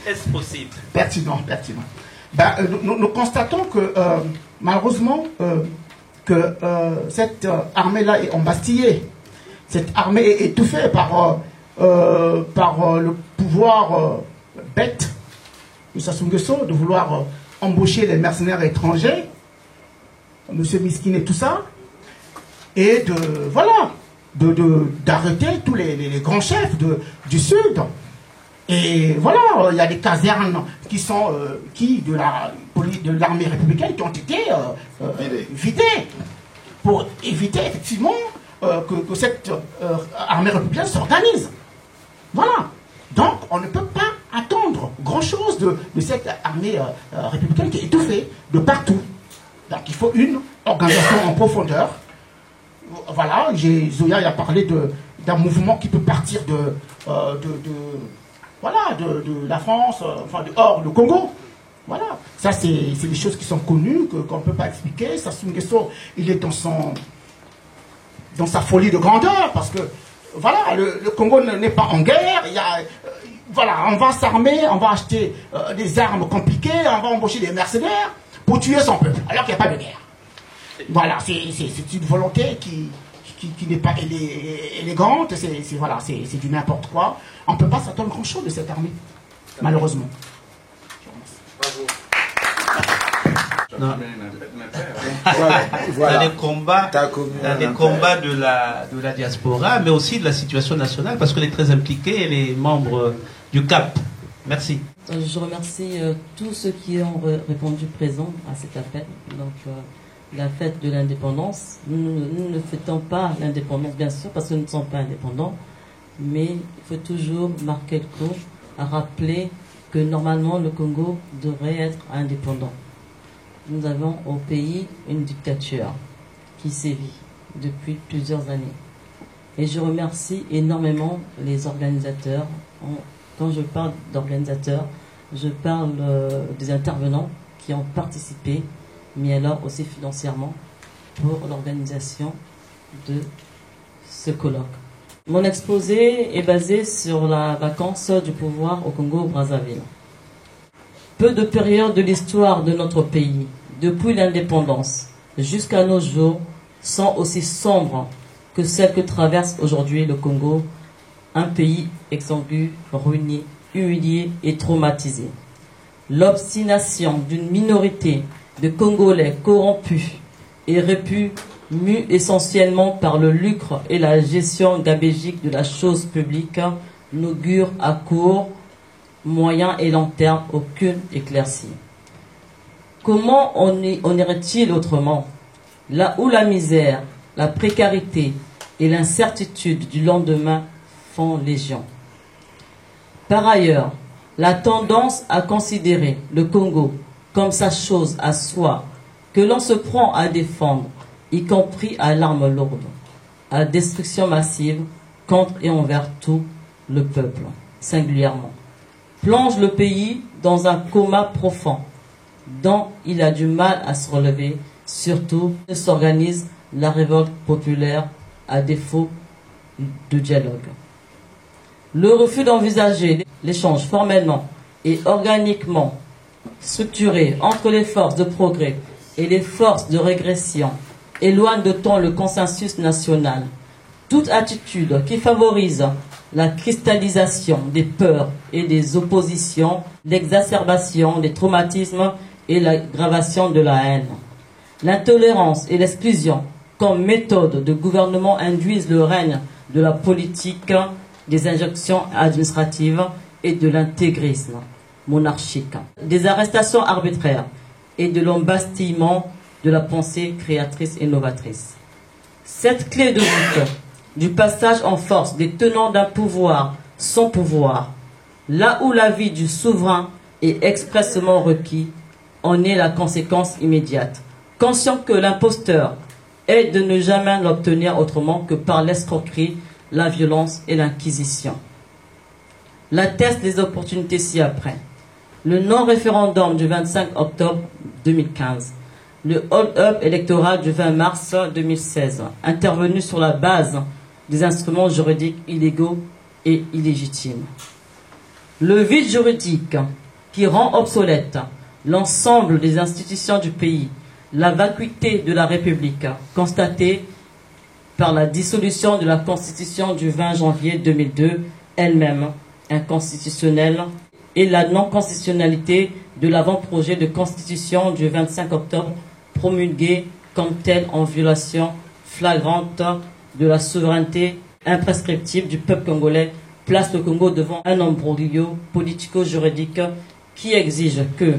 Est-ce possible? Pertinent. Ben, nous constatons que malheureusement que cette armée-là est embastillée. Cette armée est étouffée par le pouvoir bête de Sassou Nguesso de vouloir embaucher les mercenaires étrangers, M. Miskin et tout ça, et d'arrêter tous les grands chefs du Sud. Et voilà, il y a des casernes qui sont de l'armée républicaine qui ont été vidées pour éviter effectivement que cette armée républicaine s'organise. Voilà. Donc on ne peut pas attendre grand-chose de cette armée républicaine qui est étouffée de partout. Donc il faut une organisation en profondeur. Voilà, Zoya a parlé d'un mouvement qui peut partir de la France, hors le Congo. Voilà, ça c'est des choses qui sont connues, qu'on ne peut pas expliquer. Sassou Nguesso, il est dans sa folie de grandeur, parce que voilà, le Congo n'est pas en guerre. On va s'armer, on va acheter des armes compliquées, on va embaucher des mercenaires pour tuer son peuple, alors qu'il n'y a pas de guerre. Voilà, c'est une volonté qui n'est pas élégante, c'est du n'importe quoi. On ne peut pas s'attendre grand-chose de cette armée, malheureusement. Non. Dans les combats de la diaspora, mais aussi de la situation nationale, parce qu'elle est très impliquée, elle est membre du CAP. Merci. Je remercie tous ceux qui ont répondu présent à cet appel. Donc, la fête de l'indépendance, nous ne fêtons pas l'indépendance, bien sûr, parce que nous ne sommes pas indépendants, mais il faut toujours marquer le coup, à rappeler que normalement le Congo devrait être indépendant. Nous avons au pays une dictature qui sévit depuis plusieurs années. Et je remercie énormément les organisateurs. Quand je parle d'organisateurs, je parle des intervenants qui ont participé, mais alors aussi financièrement, pour l'organisation de ce colloque. Mon exposé est basé sur la vacance du pouvoir au Congo-Brazzaville. Peu de périodes de l'histoire de notre pays, depuis l'indépendance jusqu'à nos jours, sont aussi sombres que celles que traverse aujourd'hui le Congo, un pays exsangue, ruiné, humilié et traumatisé. L'obstination d'une minorité de Congolais corrompus et repus, mus essentiellement par le lucre et la gestion gabégique de la chose publique, n'augure à court, moyen et long terme aucune éclaircie. Comment on irait-il autrement, là où la misère, la précarité et l'incertitude du lendemain font légion? Par ailleurs, la tendance à considérer le Congo comme sa chose à soi, que l'on se prend à défendre, y compris à l'arme lourde, à destruction massive, contre et envers tout le peuple, singulièrement, plonge le pays dans un coma profond, dont il a du mal à se relever, surtout ne s'organise la révolte populaire à défaut de dialogue. Le refus d'envisager l'échange formellement et organiquement structuré entre les forces de progrès et les forces de régression éloigne d'autant le consensus national. Toute attitude qui favorise la cristallisation des peurs et des oppositions, l'exacerbation des traumatismes et l'aggravation de la haine. L'intolérance et l'exclusion comme méthode de gouvernement induisent le règne de la politique, des injonctions administratives et de l'intégrisme monarchique, des arrestations arbitraires et de l'embastillement de la pensée créatrice et novatrice. Cette clé de voûte du passage en force des tenants d'un pouvoir sans pouvoir, là où la vie du souverain est expressément requis, en est la conséquence immédiate. Conscient que l'imposteur est de ne jamais l'obtenir autrement que par l'escroquerie, la violence et l'inquisition. L'atteste des opportunités ci-après. Le non-référendum du 25 octobre 2015, le hold-up électoral du 20 mars 2016, intervenu sur la base des instruments juridiques illégaux et illégitimes. Le vide juridique qui rend obsolète l'ensemble des institutions du pays, la vacuité de la République constatée par la dissolution de la Constitution du 20 janvier 2002, elle-même inconstitutionnelle, et la non-constitutionnalité de l'avant-projet de Constitution du 25 octobre promulgué comme tel en violation flagrante de la souveraineté imprescriptible du peuple congolais, place le Congo devant un imbroglio politico-juridique qui exige que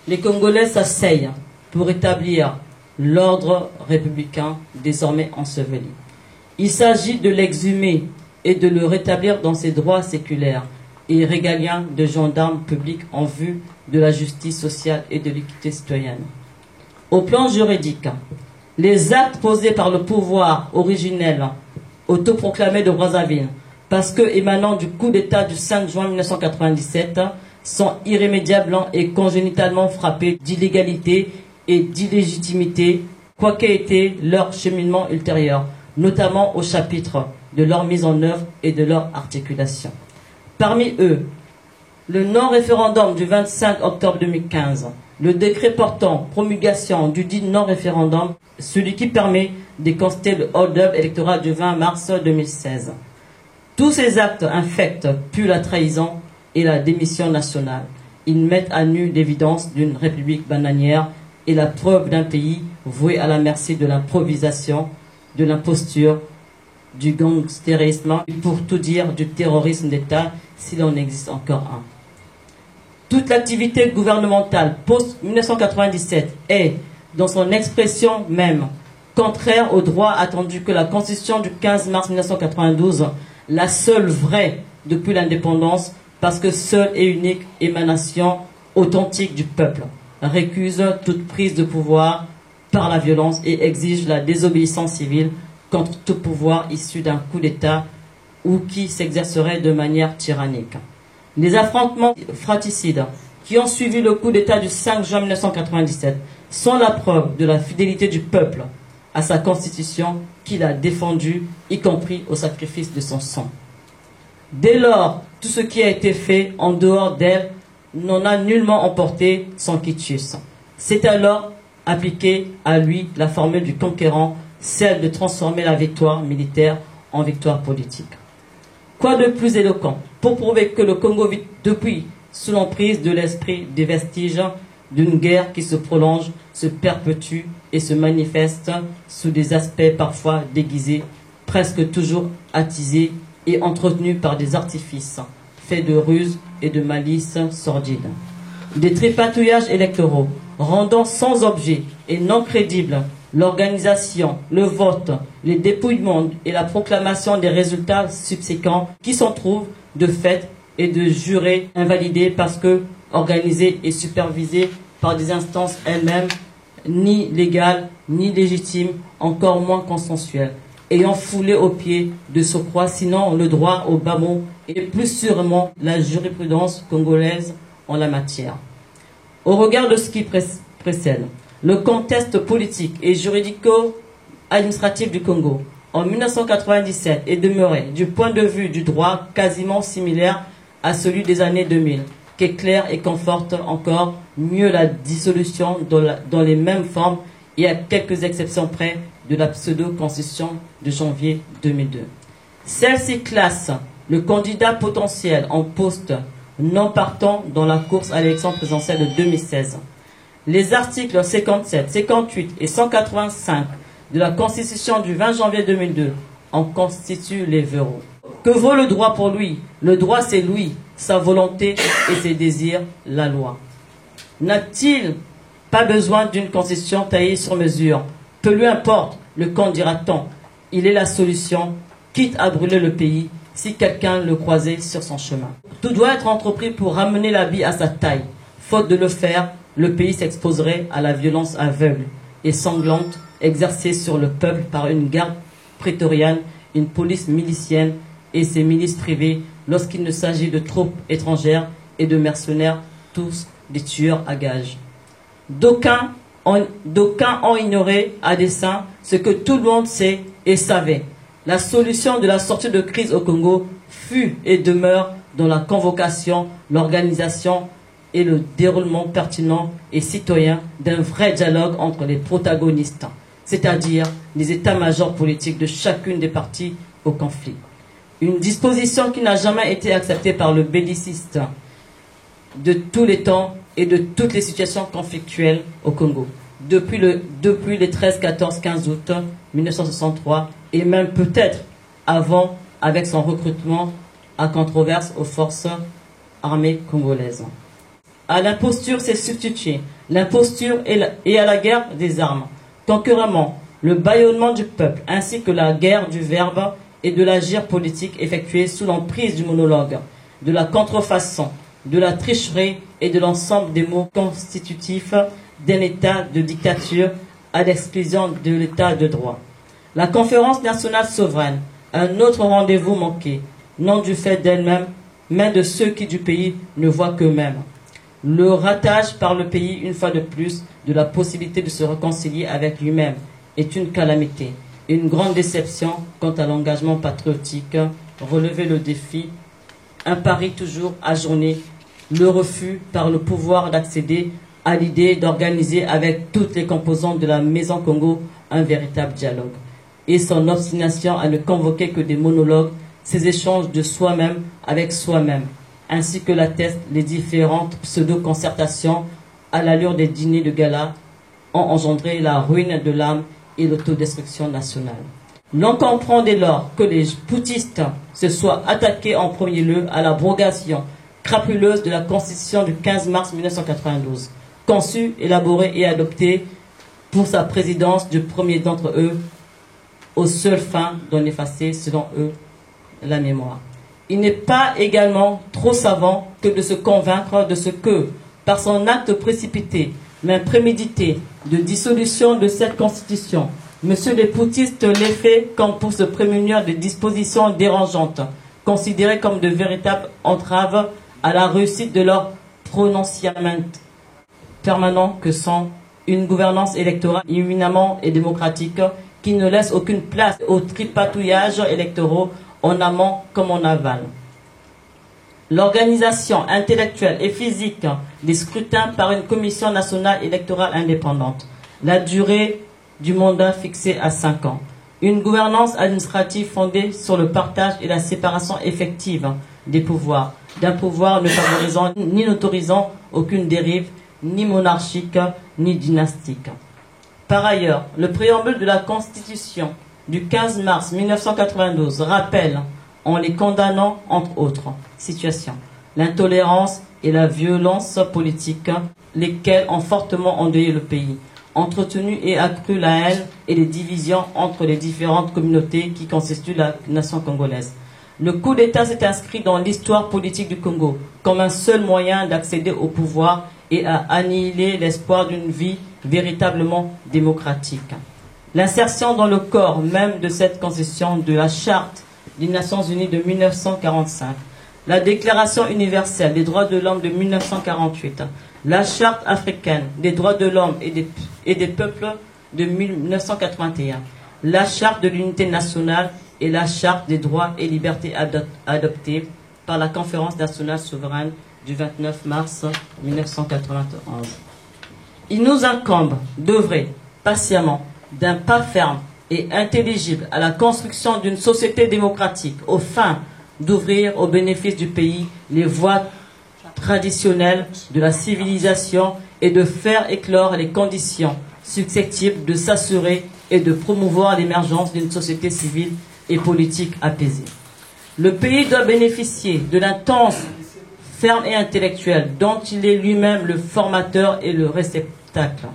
les Congolais s'asseyent pour établir l'ordre républicain désormais enseveli. Il s'agit de l'exhumer et de le rétablir dans ses droits séculaires et régaliens de gendarme public en vue de la justice sociale et de l'équité citoyenne. Au plan juridique, les actes posés par le pouvoir originel autoproclamé de Brazzaville, parce que émanant du coup d'État du 5 juin 1997, sont irrémédiablement et congénitalement frappés d'illégalité et d'illégitimité, quoi qu'ait été leur cheminement ultérieur, notamment au chapitre de leur mise en œuvre et de leur articulation. Parmi eux, le non-référendum du 25 octobre 2015, le décret portant promulgation du dit non-référendum, celui qui permet de constater le hold-up électoral du 20 mars 2016. Tous ces actes infectent puis la trahison et la démission nationale. Ils mettent à nu l'évidence d'une république bananière et la preuve d'un pays voué à la merci de l'improvisation, de l'imposture, du gangstérisme, pour tout dire du terrorisme d'État, s'il en existe encore un. Toute l'activité gouvernementale post-1997 est, dans son expression même, contraire au droit attendu que la Constitution du 15 mars 1992, la seule vraie depuis l'indépendance, parce que seule et unique émanation authentique du peuple, récuse toute prise de pouvoir par la violence et exige la désobéissance civile contre tout pouvoir issu d'un coup d'État ou qui s'exercerait de manière tyrannique. Les affrontements fratricides qui ont suivi le coup d'État du 5 juin 1997 sont la preuve de la fidélité du peuple à sa constitution qu'il a défendue, y compris au sacrifice de son sang. Dès lors, tout ce qui a été fait en dehors d'elle n'en a nullement emporté son quitus. C'est alors appliqué à lui la formule du conquérant, celle de transformer la victoire militaire en victoire politique. Quoi de plus éloquent pour prouver que le Congo vit depuis sous l'emprise de l'esprit des vestiges d'une guerre qui se prolonge, se perpétue et se manifeste sous des aspects parfois déguisés, presque toujours attisés et entretenus par des artifices faits de ruses et de malice sordide. Des tripatouillages électoraux rendant sans objet et non crédibles l'organisation, le vote, les dépouillements et la proclamation des résultats subséquents qui s'en trouvent de fait et de jurés invalidés parce que organisés et supervisés par des instances elles-mêmes ni légales, ni légitimes, encore moins consensuelles, ayant foulé aux pieds de surcroît, sinon le droit au bas mot et plus sûrement la jurisprudence congolaise en la matière. Au regard de ce qui précède, le contexte politique et juridico-administratif du Congo en 1997 est demeuré, du point de vue du droit, quasiment similaire à celui des années 2000, qui éclaire et conforte encore mieux la dissolution dans les mêmes formes et à quelques exceptions près de la pseudo-constitution de janvier 2002. Celle-ci classe le candidat potentiel en poste non partant dans la course à l'élection présidentielle de 2016. Les articles 57, 58 et 185 de la Constitution du 20 janvier 2002 en constituent les verrous. Que vaut le droit pour lui? Le droit, c'est lui, sa volonté et ses désirs, la loi. N'a-t-il pas besoin d'une constitution taillée sur mesure? Peu lui importe, le camp dira-t-on. Il est la solution, quitte à brûler le pays si quelqu'un le croisait sur son chemin. Tout doit être entrepris pour ramener l'habit à sa taille. Faute de le faire, le pays s'exposerait à la violence aveugle et sanglante exercée sur le peuple par une garde prétorienne, une police milicienne et ses milices privées lorsqu'il ne s'agit de troupes étrangères et de mercenaires, tous des tueurs à gages. D'aucuns D'aucuns ont ignoré à dessein ce que tout le monde sait et savait. La solution de la sortie de crise au Congo fut et demeure dans la convocation, l'organisation et le déroulement pertinent et citoyen d'un vrai dialogue entre les protagonistes, c'est-à-dire les états-majors politiques de chacune des parties au conflit. Une disposition qui n'a jamais été acceptée par le belliciste de tous les temps et de toutes les situations conflictuelles au Congo, depuis les 13, 14, 15 août 1963, et même peut-être avant, avec son recrutement à controverse aux forces armées congolaises. À l'imposture s'est substitué l'imposture et à la guerre des armes. Concurremment, le bâillonnement du peuple ainsi que la guerre du verbe et de l'agir politique effectué sous l'emprise du monologue, de la contrefaçon, de la tricherie et de l'ensemble des mots constitutifs d'un état de dictature à l'exclusion de l'état de droit. La conférence nationale souveraine, un autre rendez-vous manqué, non du fait d'elle-même, mais de ceux qui du pays ne voient qu'eux-mêmes. Le ratage par le pays, une fois de plus, de la possibilité de se réconcilier avec lui-même est une calamité, une grande déception quant à l'engagement patriotique, relever le défi, un pari toujours ajourné, le refus par le pouvoir d'accéder à l'idée d'organiser avec toutes les composantes de la Maison Congo un véritable dialogue, et son obstination à ne convoquer que des monologues, ces échanges de soi-même avec soi-même, ainsi que l'attestent les différentes pseudo-concertations à l'allure des dîners de gala, ont engendré la ruine de l'âme et l'autodestruction nationale. L'on comprend dès lors que les poutistes se soient attaqués en premier lieu à l'abrogation crapuleuse de la Constitution du 15 mars 1992, conçue, élaborée et adoptée pour sa présidence du premier d'entre eux, aux seules fins d'en effacer, selon eux, la mémoire. Il n'est pas également trop savant que de se convaincre de ce que, par son acte précipité, mais prémédité, de dissolution de cette Constitution, Monsieur les poutistes l'ait fait comme pour se prémunir des dispositions dérangeantes, considérées comme de véritables entraves à la réussite de leur prononciament permanent que sont une gouvernance électorale éminemment et démocratique qui ne laisse aucune place aux tripatouillages électoraux en amont comme en aval. L'organisation intellectuelle et physique des scrutins par une commission nationale électorale indépendante. La durée du mandat fixé à 5 ans. Une gouvernance administrative fondée sur le partage et la séparation effective des pouvoirs, d'un pouvoir ne favorisant ni n'autorisant aucune dérive, ni monarchique, ni dynastique. Par ailleurs, le préambule de la Constitution du 15 mars 1992 rappelle, en les condamnant entre autres situations, l'intolérance et la violence politique, lesquelles ont fortement endeuillé le pays, entretenu et accru la haine et les divisions entre les différentes communautés qui constituent la nation congolaise. Le coup d'État s'est inscrit dans l'histoire politique du Congo comme un seul moyen d'accéder au pouvoir et à annihiler l'espoir d'une vie véritablement démocratique. L'insertion dans le corps même de cette constitution de la Charte des Nations Unies de 1945, la Déclaration universelle des droits de l'homme de 1948, la Charte africaine des droits de l'homme et des peuples de 1981, la Charte de l'unité nationale et la Charte des droits et libertés adoptée par la Conférence nationale souveraine du 29 mars 1991. Il nous incombe d'œuvrer patiemment d'un pas ferme et intelligible à la construction d'une société démocratique aux fins d'ouvrir au bénéfice du pays les voies traditionnelles de la civilisation et de faire éclore les conditions susceptibles de s'assurer et de promouvoir l'émergence d'une société civile et politique apaisée. Le pays doit bénéficier de l'intense, ferme et intellectuelle dont il est lui-même le formateur et le réceptacle.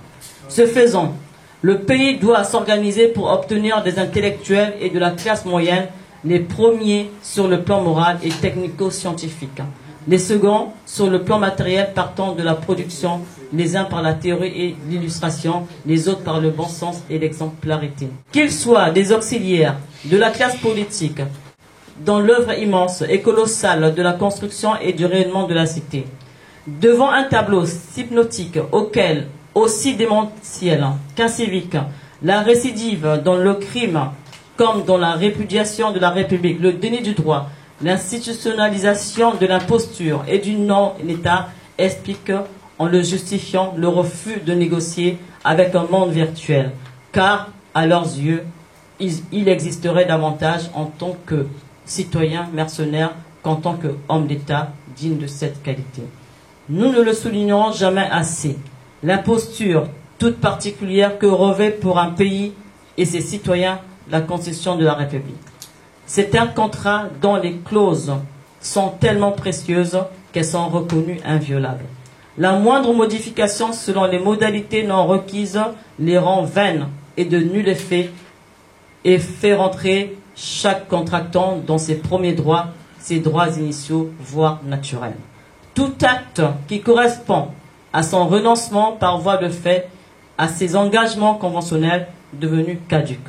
Ce faisant, le pays doit s'organiser pour obtenir des intellectuels et de la classe moyenne les premiers sur le plan moral et technico-scientifique, les seconds sur le plan matériel partant de la production, les uns par la théorie et l'illustration, les autres par le bon sens et l'exemplarité. Qu'ils soient des auxiliaires de la classe politique dans l'œuvre immense et colossale de la construction et du rayonnement de la cité. Devant un tableau hypnotique auquel aussi démentiel qu'incivique, la récidive dans le crime comme dans la répudiation de la République, le déni du droit, l'institutionnalisation de l'imposture et du non-État expliquent en le justifiant le refus de négocier avec un monde virtuel, car à leurs yeux, il existerait davantage en tant que citoyen mercenaire qu'en tant qu'homme d'État digne de cette qualité. Nous ne le soulignerons jamais assez. L'imposture toute particulière que revêt pour un pays et ses citoyens la Constitution de la République. C'est un contrat dont les clauses sont tellement précieuses qu'elles sont reconnues inviolables. La moindre modification selon les modalités non requises les rend vaines et de nul effet et fait rentrer chaque contractant dans ses premiers droits, ses droits initiaux, voire naturels. Tout acte qui correspond à son renoncement par voie de fait à ses engagements conventionnels devenus caducs.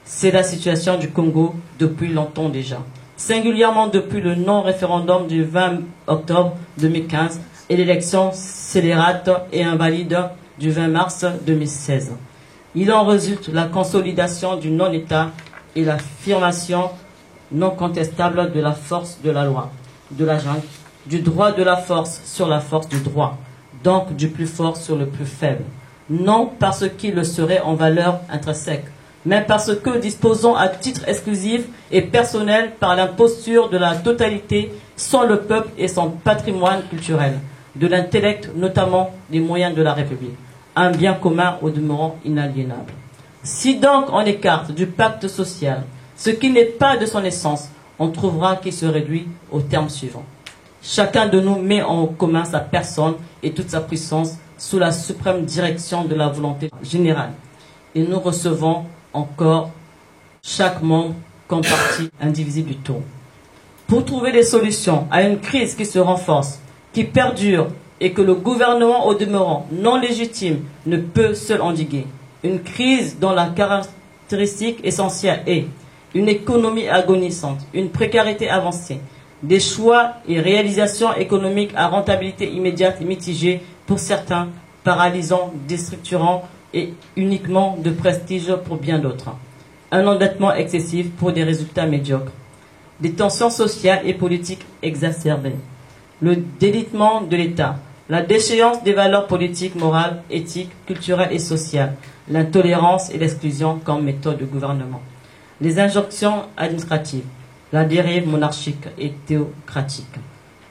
C'est la situation du Congo depuis longtemps déjà, singulièrement depuis le non-référendum du 20 octobre 2015 et l'élection scélérate et invalide du 20 mars 2016. Il en résulte la consolidation du non-État et l'affirmation non contestable de la force de la loi, de la jungle, du droit de la force sur la force du droit, donc du plus fort sur le plus faible. Non parce qu'il le serait en valeur intrinsèque, mais parce que disposant à titre exclusif et personnel par l'imposture de la totalité sans le peuple et son patrimoine culturel, de l'intellect notamment des moyens de la République, un bien commun au demeurant inaliénable. Si donc on écarte du pacte social ce qui n'est pas de son essence, on trouvera qu'il se réduit au terme suivant. Chacun de nous met en commun sa personne et toute sa puissance sous la suprême direction de la volonté générale. Et nous recevons encore chaque membre comme partie indivisible du tout. Pour trouver des solutions à une crise qui se renforce, qui perdure et que le gouvernement au demeurant non légitime ne peut seul endiguer, une crise dont la caractéristique essentielle est une économie agonisante, une précarité avancée, des choix et réalisations économiques à rentabilité immédiate et mitigée pour certains, paralysants, déstructurants et uniquement de prestige pour bien d'autres. Un endettement excessif pour des résultats médiocres. Des tensions sociales et politiques exacerbées. Le délitement de l'État. La déchéance des valeurs politiques, morales, éthiques, culturelles et sociales. L'intolérance et l'exclusion comme méthode de gouvernement. Les injonctions administratives. La dérive monarchique et théocratique.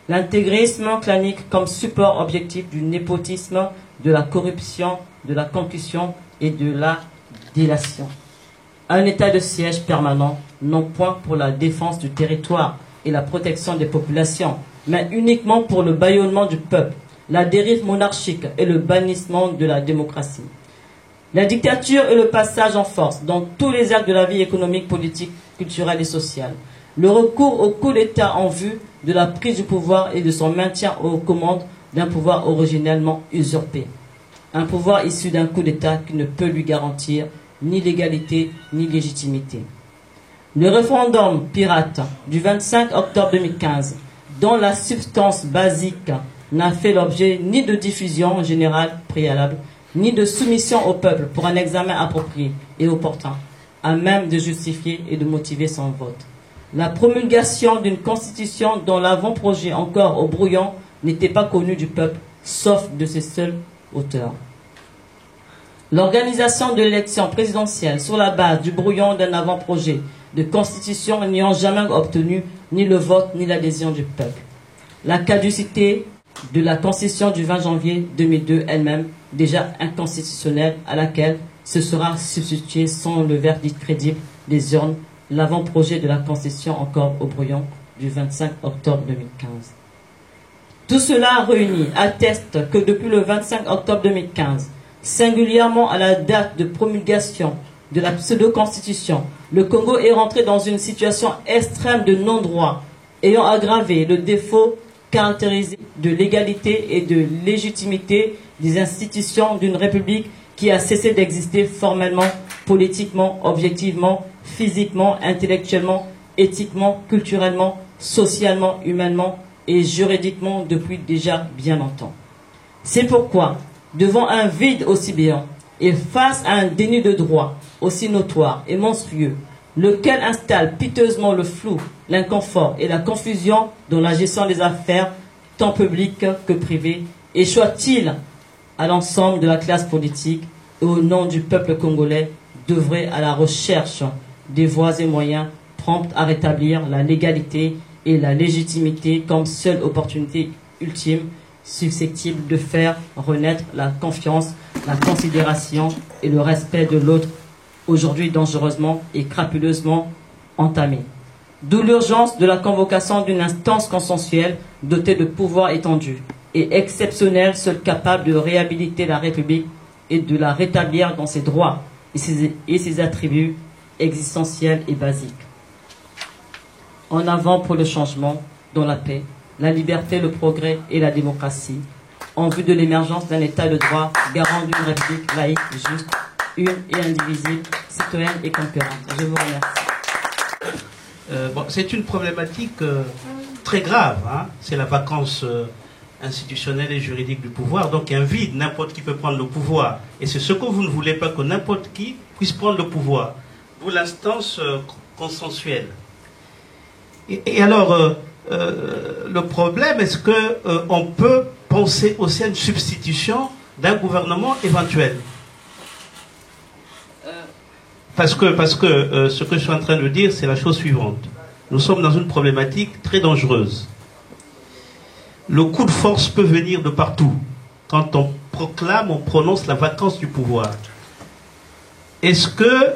L'intégrisme clanique comme support objectif du népotisme, de la corruption, de la concussion et de la délation. Un état de siège permanent, non point pour la défense du territoire et la protection des populations, mais uniquement pour le bâillonnement du peuple, la dérive monarchique et le bannissement de la démocratie. La dictature et le passage en force dans tous les actes de la vie économique, politique, culturelle et sociale. Le recours au coup d'État en vue de la prise du pouvoir et de son maintien aux commandes d'un pouvoir originellement usurpé. Un pouvoir issu d'un coup d'État qui ne peut lui garantir ni légalité ni légitimité. Le référendum pirate du 25 octobre 2015, dont la substance basique n'a fait l'objet ni de diffusion générale préalable, ni de soumission au peuple pour un examen approprié et opportun, à même de justifier et de motiver son vote. La promulgation d'une constitution dont l'avant-projet encore au brouillon n'était pas connu du peuple, sauf de ses seuls auteurs. L'organisation de l'élection présidentielle sur la base du brouillon d'un avant-projet de constitution n'ayant jamais obtenu ni le vote ni l'adhésion du peuple. La caducité de la constitution du 20 janvier 2002 elle-même, déjà inconstitutionnelle, à laquelle se sera substitué sans le verdict crédible des urnes l'avant-projet de la constitution encore au brouillon du 25 octobre 2015. Tout cela réuni atteste que depuis le 25 octobre 2015, singulièrement à la date de promulgation de la pseudo-constitution, le Congo est rentré dans une situation extrême de non-droit, ayant aggravé le défaut caractérisé de l'égalité et de légitimité des institutions d'une république qui a cessé d'exister formellement, politiquement, objectivement, physiquement, intellectuellement, éthiquement, culturellement, socialement, humainement et juridiquement depuis déjà bien longtemps. C'est pourquoi devant un vide aussi béant et face à un déni de droit aussi notoire et monstrueux, lequel installe piteusement le flou, l'inconfort et la confusion dans la gestion des affaires, tant publiques que privées, échoit-il à l'ensemble de la classe politique et au nom du peuple congolais d'œuvrer à la recherche des voies et moyens prompts à rétablir la légalité et la légitimité comme seule opportunité ultime susceptible de faire renaître la confiance, la considération et le respect de l'autre, aujourd'hui dangereusement et crapuleusement entamé. D'où l'urgence de la convocation d'une instance consensuelle dotée de pouvoirs étendus et exceptionnels, seule capable de réhabiliter la République et de la rétablir dans ses droits et ses attributs existentiels et basiques. En avant pour le changement, dans la paix, la liberté, le progrès et la démocratie, en vue de l'émergence d'un État de droit garant d'une République laïque, juste, une et indivisible, citoyenne et conquérante. Je vous remercie. C'est une problématique très grave. Hein. C'est la vacance institutionnelle et juridique du pouvoir. Donc il y a un vide, n'importe qui peut prendre le pouvoir. Et c'est ce que vous ne voulez pas, que n'importe qui puisse prendre le pouvoir. D'où l'instance consensuelle. Et alors, le problème, est-ce qu'on peut penser aussi à une substitution d'un gouvernement éventuel? Parce que ce que je suis en train de dire, c'est la chose suivante. Nous sommes dans une problématique très dangereuse. Le coup de force peut venir de partout. Quand on proclame, on prononce la vacance du pouvoir. Est-ce que,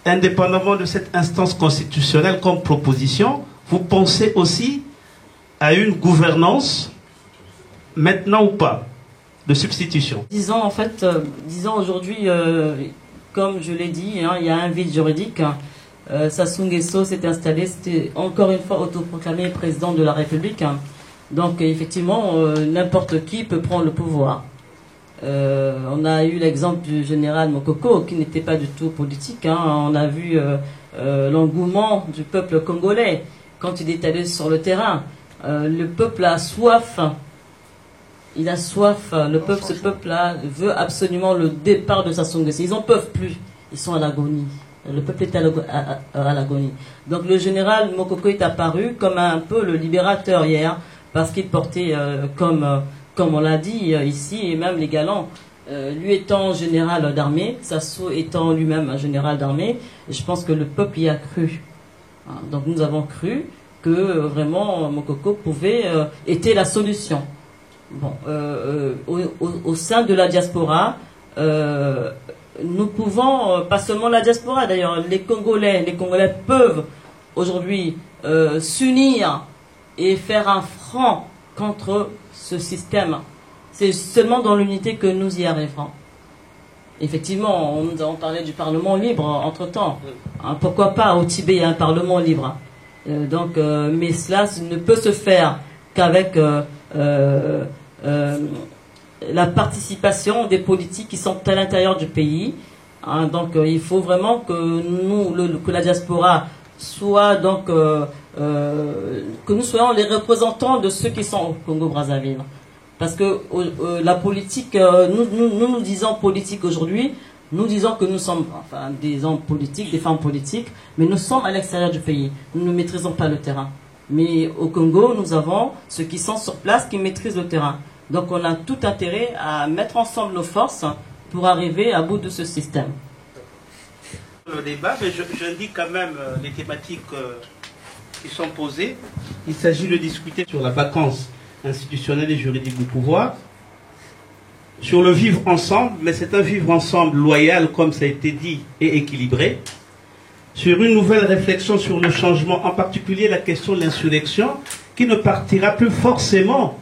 indépendamment de cette instance constitutionnelle comme proposition, vous pensez aussi à une gouvernance, maintenant ou pas, de substitution? Disons aujourd'hui, comme je l'ai dit, hein, il y a un vide juridique. Sassou Nguesso s'est installé, c'était encore une fois autoproclamé président de la République. Donc effectivement, n'importe qui peut prendre le pouvoir. On a eu l'exemple du général Mokoko, qui n'était pas du tout politique. Hein. On a vu l'engouement du peuple congolais quand il est allé sur le terrain. Le peuple a soif. Il a soif. Ce peuple-là veut absolument le départ de Sassou Nguesso. Ils n'en peuvent plus. Ils sont à l'agonie. Le peuple est à l'agonie. Donc le général Mokoko est apparu comme un peu le libérateur hier, parce qu'il portait, comme on l'a dit ici, et même les galants, lui étant général d'armée, Sassou étant lui-même un général d'armée, je pense que le peuple y a cru. Donc nous avons cru que vraiment Mokoko était la solution. Bon, au sein de la diaspora, nous pouvons, pas seulement la diaspora d'ailleurs, les Congolais peuvent aujourd'hui s'unir et faire un front contre ce système. C'est seulement dans l'unité que nous y arriverons. Effectivement, nous avons parlé du Parlement libre entre-temps. Hein, pourquoi pas, au Tibet, il y a un Parlement libre. Mais cela ne peut se faire qu'avec la participation des politiques qui sont à l'intérieur du pays. Hein, donc il faut vraiment que la diaspora soit que nous soyons les représentants de ceux qui sont au Congo-Brazzaville. Parce que la politique, nous disons politique aujourd'hui, nous disons que nous sommes des hommes politiques, des femmes politiques, mais nous sommes à l'extérieur du pays. Nous ne maîtrisons pas le terrain. Mais au Congo, nous avons ceux qui sont sur place qui maîtrisent le terrain. Donc on a tout intérêt à mettre ensemble nos forces pour arriver à bout de ce système. Le débat, mais j'indique quand même les thématiques qui sont posées. Il s'agit de discuter sur la vacance institutionnelle et juridique du pouvoir, sur le vivre ensemble, mais c'est un vivre ensemble loyal, comme ça a été dit, et équilibré, sur une nouvelle réflexion sur le changement, en particulier la question de l'insurrection, qui ne partira plus forcément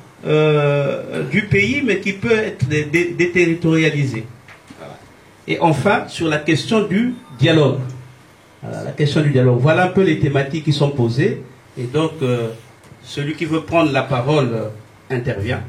du pays, mais qui peut être déterritorialisé. Voilà. Et enfin, sur la question du dialogue. Voilà, la question du dialogue. Voilà un peu les thématiques qui sont posées. Et donc, celui qui veut prendre la parole intervient.